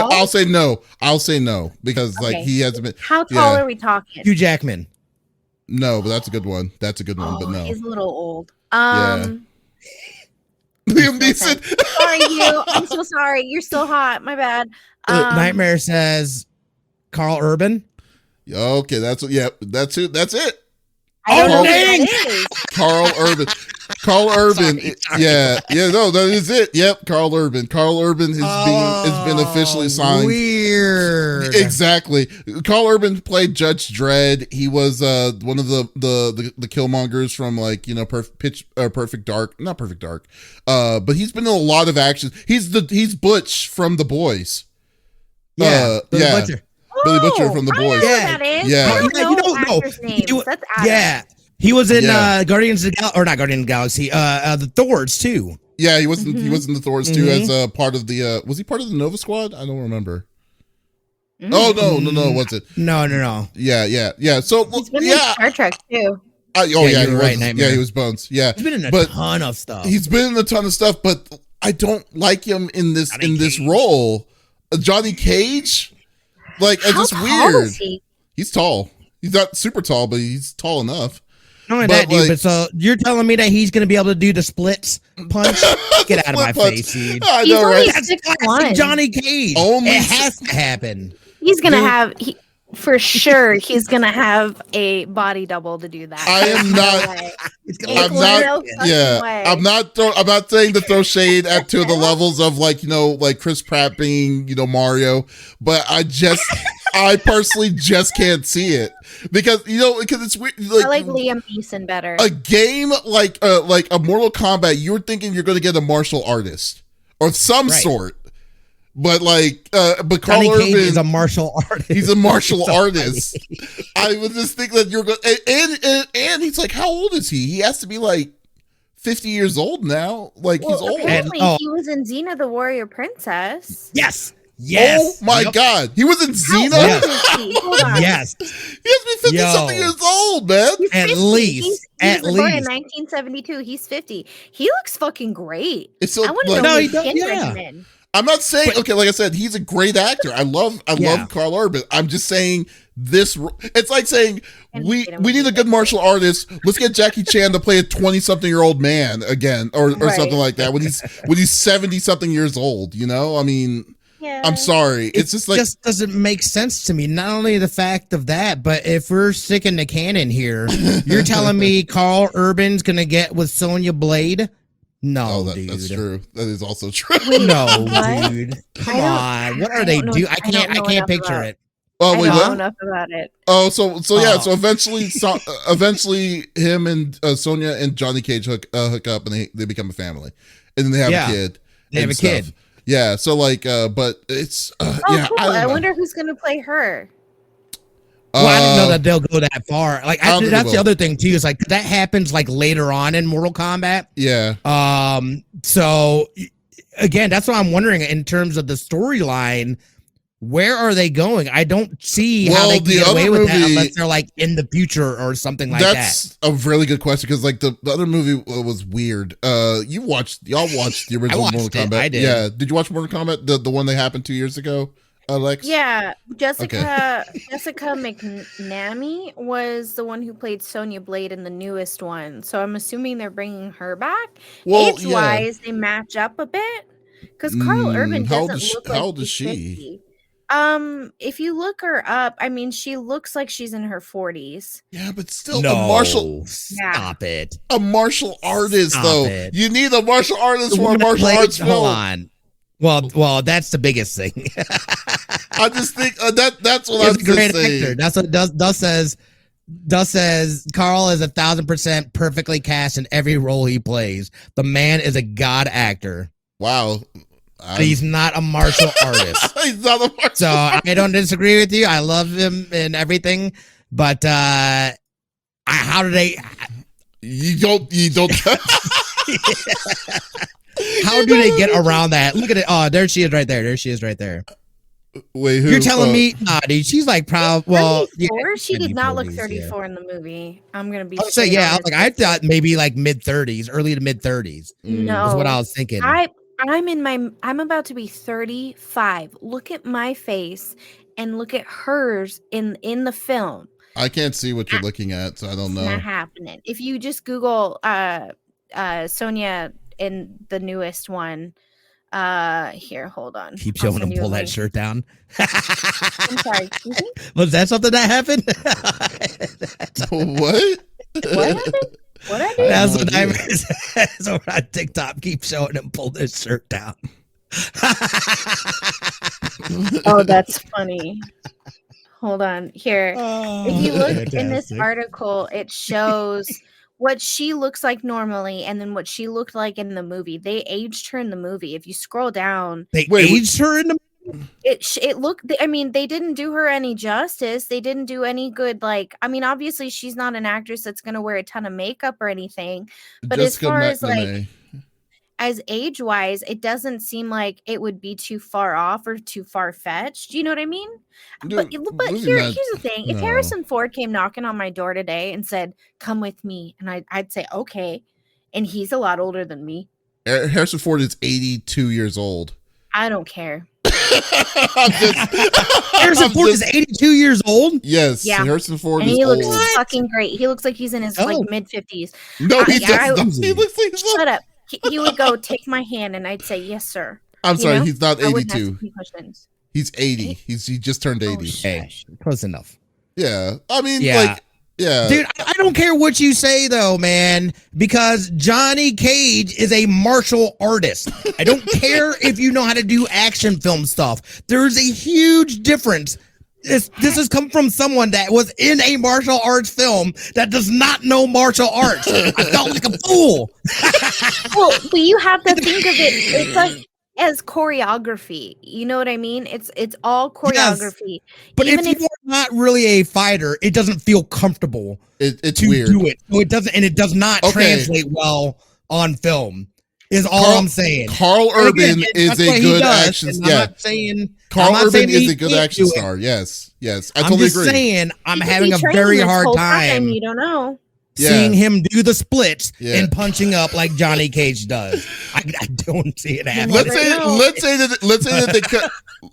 no. I'll say no because he hasn't been. How tall are we talking? Hugh Jackman. No, but that's a good one. But no. He's a little old. Liam Neeson. Sorry, you. I'm so sorry. You're still hot. My bad. Nightmare says Carl Urban. Okay, that's it. Carl Urban. Carl Urban. Yeah, no, that is it. Yep, Carl Urban. Carl Urban has been officially signed. Weird. Exactly. Carl Urban played Judge Dredd. He was one of the Killmongers from Perfect Dark. Not Perfect Dark. But he's been in a lot of action. He's Butch from The Boys. Yeah. Butcher. Billy Butcher from The Boys. That is. Yeah. I don't know actors' names. That's Adam. Yeah. He was in Guardians of the not Guardians of the Galaxy, the Thors too. Yeah, he was in the Thors too as part of the was he part of the Nova Squad? I don't remember. Oh no, was it? No. Yeah. So he's been in Star Trek too. He was Bones. Yeah. He's been in a ton of stuff. He's been in a ton of stuff, but I don't like him in this role. Johnny Cage? Like, it's just weird. Is he? He's tall. He's not super tall, but he's tall enough. Not only that, dude, but so you're telling me that he's going to be able to do the splits punch? Get out of my face, dude. I know, right? That's Johnny Cage. It has to happen. He's going to have... For sure, he's gonna have a body double to do that. I am not. I'm not saying to throw shade to the levels of like Chris Pratt being Mario, but I personally just can't see it because it's weird. I like Liam Neeson better. A game like a Mortal Kombat, you're thinking you're going to get a martial artist or some sort. But but Carl Johnny Urban Cage is a martial artist. He's a martial artist. I would just think that you're going, and he's like, how old is he? He has to be like 50 years old now. Like he's old. Apparently, he was in Xena the Warrior Princess. Yes. Oh my God, he was in Xena. Hold on. Yes. He has to be 50-something years old, man. At least. He's born in 1972. He's 50. He looks fucking great. I want to know his skin regimen. I'm not saying like I said, he's a great actor. I love Carl Urban. I'm just saying this. It's like saying we need a good martial artist. Let's get Jackie Chan to play a 20-something-year-old man again, or something like that when he's 70-something years old. I mean, Yeah. I'm sorry. It's just like just doesn't make sense to me. Not only the fact of that, but if we're sticking to canon here, you're telling me Carl Urban's gonna get with Sonya Blade? No, dude. That's true. That is also true. No, What? dude. Come on. What are they don't know- doing? I don't know I can't enough picture about- it. Oh I wait, don't know what? enough about it. Oh, so yeah, so eventually him and Sonya and Johnny Cage hook up and they become a family, and then they have a kid. They have a kid. Yeah, so like, but it's Oh, yeah. cool. I wonder who's gonna play her. Well, I didn't know that they'll go that far. Like, I don't think that's they the will. other thing too. Is like that happens like later on in Mortal Kombat. Yeah. So again, that's what I'm wondering in terms of the storyline. Where are they going? I don't see how they can get away with that unless they're like in the future or something like that. That's a really good question because like the other movie was weird. Y'all watched the original Mortal Kombat. I did. Yeah. Did you watch Mortal Kombat? The one that happened 2 years ago, Alex? Yeah, Jessica McNamee was the one who played Sonya Blade in the newest one. So I'm assuming they're bringing her back. Well, Age-wise, they match up a bit because Carl Urban how old doesn't is look how like old is he's she? 50. If you look her up, I mean, she looks like she's in her 40s. Yeah, but still No, a martial stop it. artist Stop though. it. You need a martial artist The for a woman martial played- arts film. Hold on. Well, that's the biggest thing. I just think that's what He's I'm a great just saying. actor. That's what Dust says. Dust says Carl is 1,000% perfectly cast in every role he plays. The man is a god actor. Wow. But he's not a martial artist. He's not a martial So I don't disagree with you. I love him and everything. But how do they? You don't. How do they get around that? Look at it. Oh, there she is right there. There she is right there. Wait, who? You're telling me, nah, dude, she's like well, 34? She did not look 40s, 34 in the movie. I'm gonna be. I would say, straight yeah, honest. like I thought maybe like mid-30s, early to mid-30s. No, Is what I was thinking. I'm about to be 35. Look at my face and look at hers in the film. I can't see what you're looking at, so I don't It's know. not happening. If you just Google Sonya in the newest one, here, hold on. Keep I'll showing send him you a pull that link. shirt down. I'm sorry. Excuse me? Was that something that happened? What? What happened? What I did? That's no what I idea. so on TikTok. Keep showing him pull this shirt down. Oh, that's funny. Hold on. Here. If you look in this Fantastic. article, it shows what she looks like normally and then what she looked like in the movie. They aged her in the movie. If you scroll down, They Wait, aged her in the. it looked, I mean, they didn't do her any justice. They didn't do any good, like, I mean, obviously she's not an actress that's going to wear a ton of makeup or anything, but as far as like as age wise, it doesn't seem like it would be too far off or too far fetched. You know what I mean? But here's the thing: if no. Harrison Ford came knocking on my door today and said, "Come with me," and I'd say, "Okay," and he's a lot older than me. Harrison Ford is 82 years old. I don't care. Harrison Ford is 82 years old. Yes, Yeah. Harrison Ford And is he looks old. fucking great. He looks like he's in his like mid-50s. No, he I- does not. He looks like Shut up. He would go, "Take my hand," and I'd say, "Yes, sir." I'm You sorry, know? he's not I wouldn't ask 82. any questions. He's 80. He just turned 80. Hey, close enough. Yeah. I mean, Yeah. like, yeah. Dude, I don't care what you say though, man, because Johnny Cage is a martial artist. I don't care if you know how to do action film stuff. There's a huge difference. This has come from someone that was in a martial arts film that does not know martial arts. I felt like a fool. Well, but you have to think of it. It's like as choreography. You know what I mean? It's all choreography. But Even if you're not really a fighter, it doesn't feel comfortable It's to weird. do it. So it doesn't, and it does not Okay. translate well on film. Is all I'm saying. Carl And Urban again, is that's a what he good does, action. and Yeah. I'm not saying Carl I'm not Urban saying is he a good can't action do it. star. Yes. Yes. I I'm totally just agree. saying I'm he could having be a training very this hard whole time You don't know. Yeah. seeing him do the splits Yeah. and punching up like Johnny Cage does. I don't see it happening. Let's say that they cut.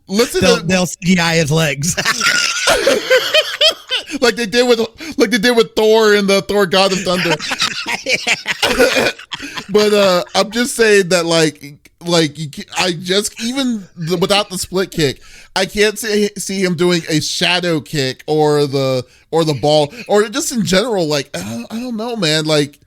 Let's say that They'll CGI his legs. like they did with Thor in the Thor God of Thunder. But I'm just saying that like Like without the split kick, I can't see him doing a shadow kick or the ball or just in general. Like I don't know, man. Like,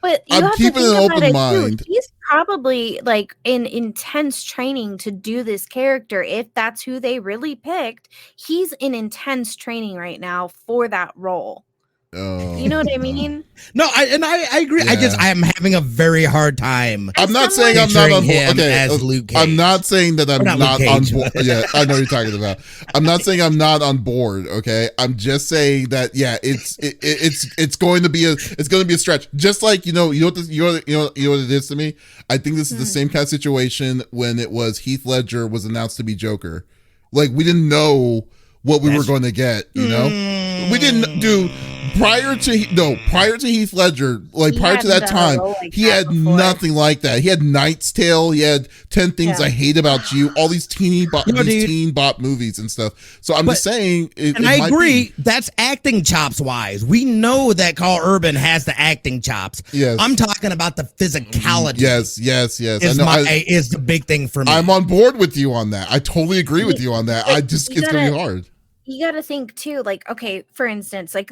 but I'm keeping an open mind. He's probably like in intense training to do this character. If that's who they really picked, he's in intense training right now for that role. Oh, you know what I mean? No, I agree. Yeah. I am having a very hard time. I'm not saying I'm not on board. Okay, as Luke Cage. I'm not saying that I'm not on board. Yeah, I know what you're talking about. I'm not saying I'm not on board. Okay, I'm just saying that it's going to be a stretch. Just like you know what what it is to me. I think this is the same kind of situation when it was Heath Ledger was announced to be Joker. Like we didn't know what we were going to get. You know, we didn't do. Prior to Heath Ledger, like prior to that time, he had nothing like that. He had Knight's Tale. He had 10 Things I Hate About You. All these teen bop movies and stuff. So I'm just saying. I agree. That's acting chops wise. We know that Carl Urban has the acting chops. Yes. I'm talking about the physicality. Yes. Is the big thing for me. I'm on board with you on that. I totally agree with you on that. It's gonna be hard. You got to think too, like, okay, for instance, like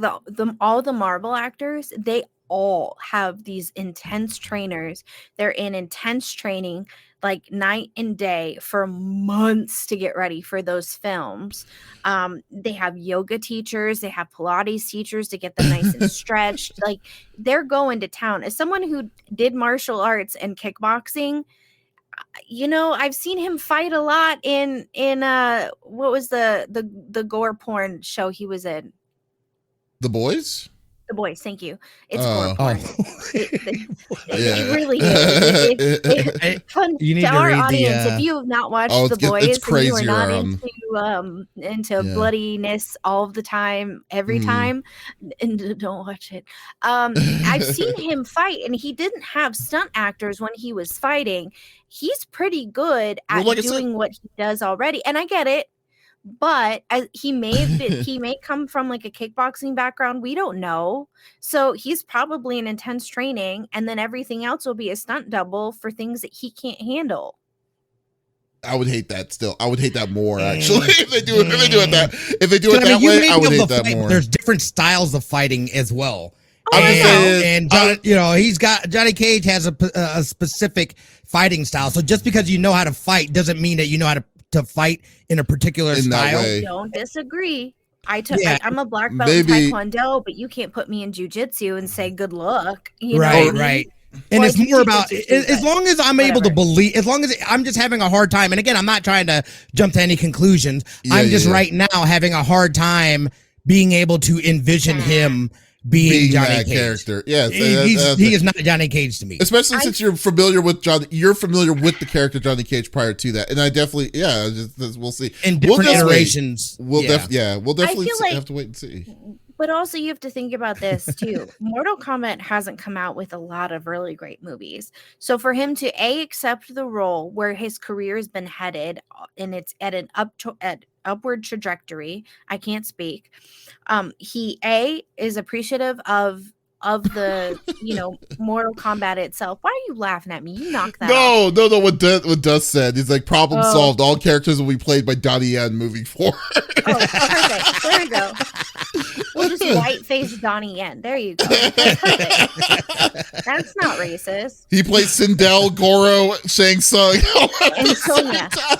all the Marvel actors, they all have these intense trainers. They're in intense training, like night and day for months to get ready for those films. They have yoga teachers, they have Pilates teachers to get them nice and stretched. Like they're going to town. As someone who did martial arts and kickboxing, you know, I've seen him fight a lot in what was the gore porn show he was in? The Boys? The Boys, thank you. It's gore porn. It really is. You need to to our read audience, the, if you have not watched The Boys it's and you are not into bloodiness all the time, every time, and don't watch it. I've seen him fight, and he didn't have stunt actors when he was fighting. He's pretty good at doing what he does already, and I get it. But he may come from like a kickboxing background. We don't know. So he's probably in intense training, and then everything else will be a stunt double for things that he can't handle. I would hate that still. I would hate that more actually if they do it that way. I would hate that more. There's different styles of fighting as well. And Johnny Cage has a specific fighting style. So just because you know how to fight doesn't mean that you know how to fight in a particular style. I don't disagree. I'm a black belt in Taekwondo, but you can't put me in jiu-jitsu and say good luck. Right. And it's more about as long as I'm able to believe, as long as I'm just having a hard time. And again, I'm not trying to jump to any conclusions. I'm just right now having a hard time being able to envision him being Johnny Cage. Character. Yes, he is not Johnny Cage to me. Especially since you're familiar with the character Johnny Cage prior to that. And I definitely, we'll see. In different iterations. We'll definitely have to wait and see. But also you have to think about this too. Mortal Kombat hasn't come out with a lot of really great movies. So for him to accept the role where his career has been headed and it's at an upward trajectory, I can't speak. He is appreciative of the Mortal Kombat itself. Why are you laughing at me? You knocked that off. No. What Dust said is like problem solved. All characters will be played by Donnie Yen moving forward. Perfect. There you go. We'll just white face Donnie Yen. There you go. That's perfect. That's not racist. He plays Sindel, Goro, Shang Tsung,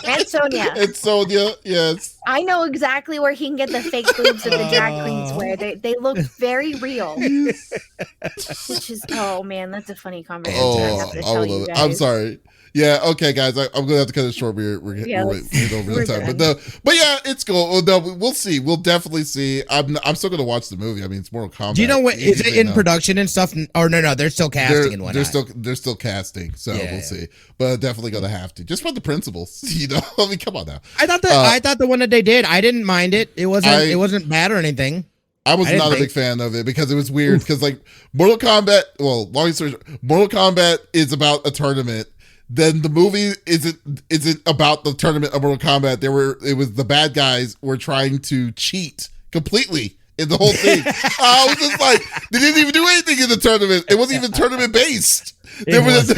and Sonya. Yes. I know exactly where he can get the fake boobs that the drag queens wear. They look very real. Which is, oh man, that's a funny conversation. I have to tell you guys. I'm sorry. Yeah, okay, guys. I'm gonna have to cut it short. We're over the time, but yeah, it's cool. No, we'll see. We'll definitely see. I'm still gonna watch the movie. I mean, it's Mortal Kombat. Do you know what is it in production and stuff? Or no, they're still casting and whatnot. They're still casting. So we'll see. But definitely gonna have to just for the principles. I mean, come on now. I thought the one that they did, I didn't mind it. It wasn't bad or anything. I was not a big fan of it because it was weird. Because like Mortal Kombat, long story short, Mortal Kombat is about a tournament. Then the movie isn't about the tournament of Mortal Kombat. It was the bad guys were trying to cheat completely in the whole thing. I was just like, they didn't even do anything in the tournament. It wasn't even tournament based. There was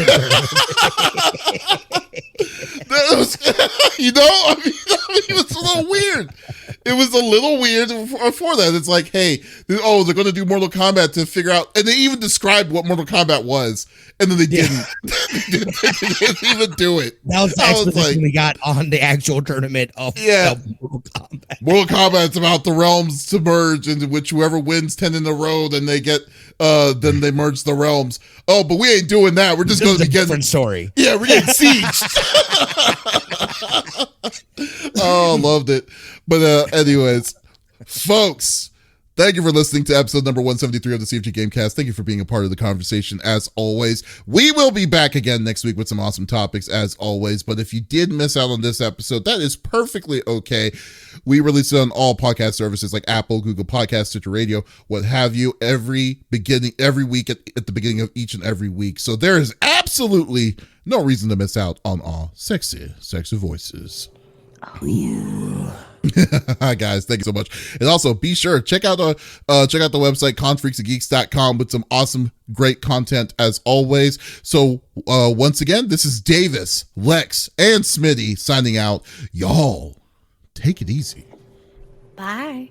that was, you know, I mean, it was a little weird. It was a little weird for that. It's like, hey, they're going to do Mortal Kombat to figure out, and they even described what Mortal Kombat was, and then they didn't. They didn't even do it. That was the explanation we got on the actual tournament of Mortal Kombat. Mortal Kombat's about the realms to merge, into which whoever wins 10 in a row, then they get, then they merge the realms. Oh, but we ain't doing that. We're just going to be getting different story. Yeah, we're getting sieged. Oh, loved it. But anyways, folks, thank you for listening to episode number 173 of the CFG Game Cast. Thank you for being a part of the conversation as always. We will be back again next week with some awesome topics as always. But if you did miss out on this episode, that is perfectly okay. We release it on all podcast services like Apple, Google Podcasts, Stitcher Radio, what have you, every week at the beginning of each and every week. So there is absolutely no reason to miss out on all sexy voices. Oh yeah. Hi guys, thank you so much. And also be sure check out the website confreaksandgeeks.com with some awesome great content as always. So once again, this is Davis, Lex, and Smitty signing out. Y'all take it easy. Bye.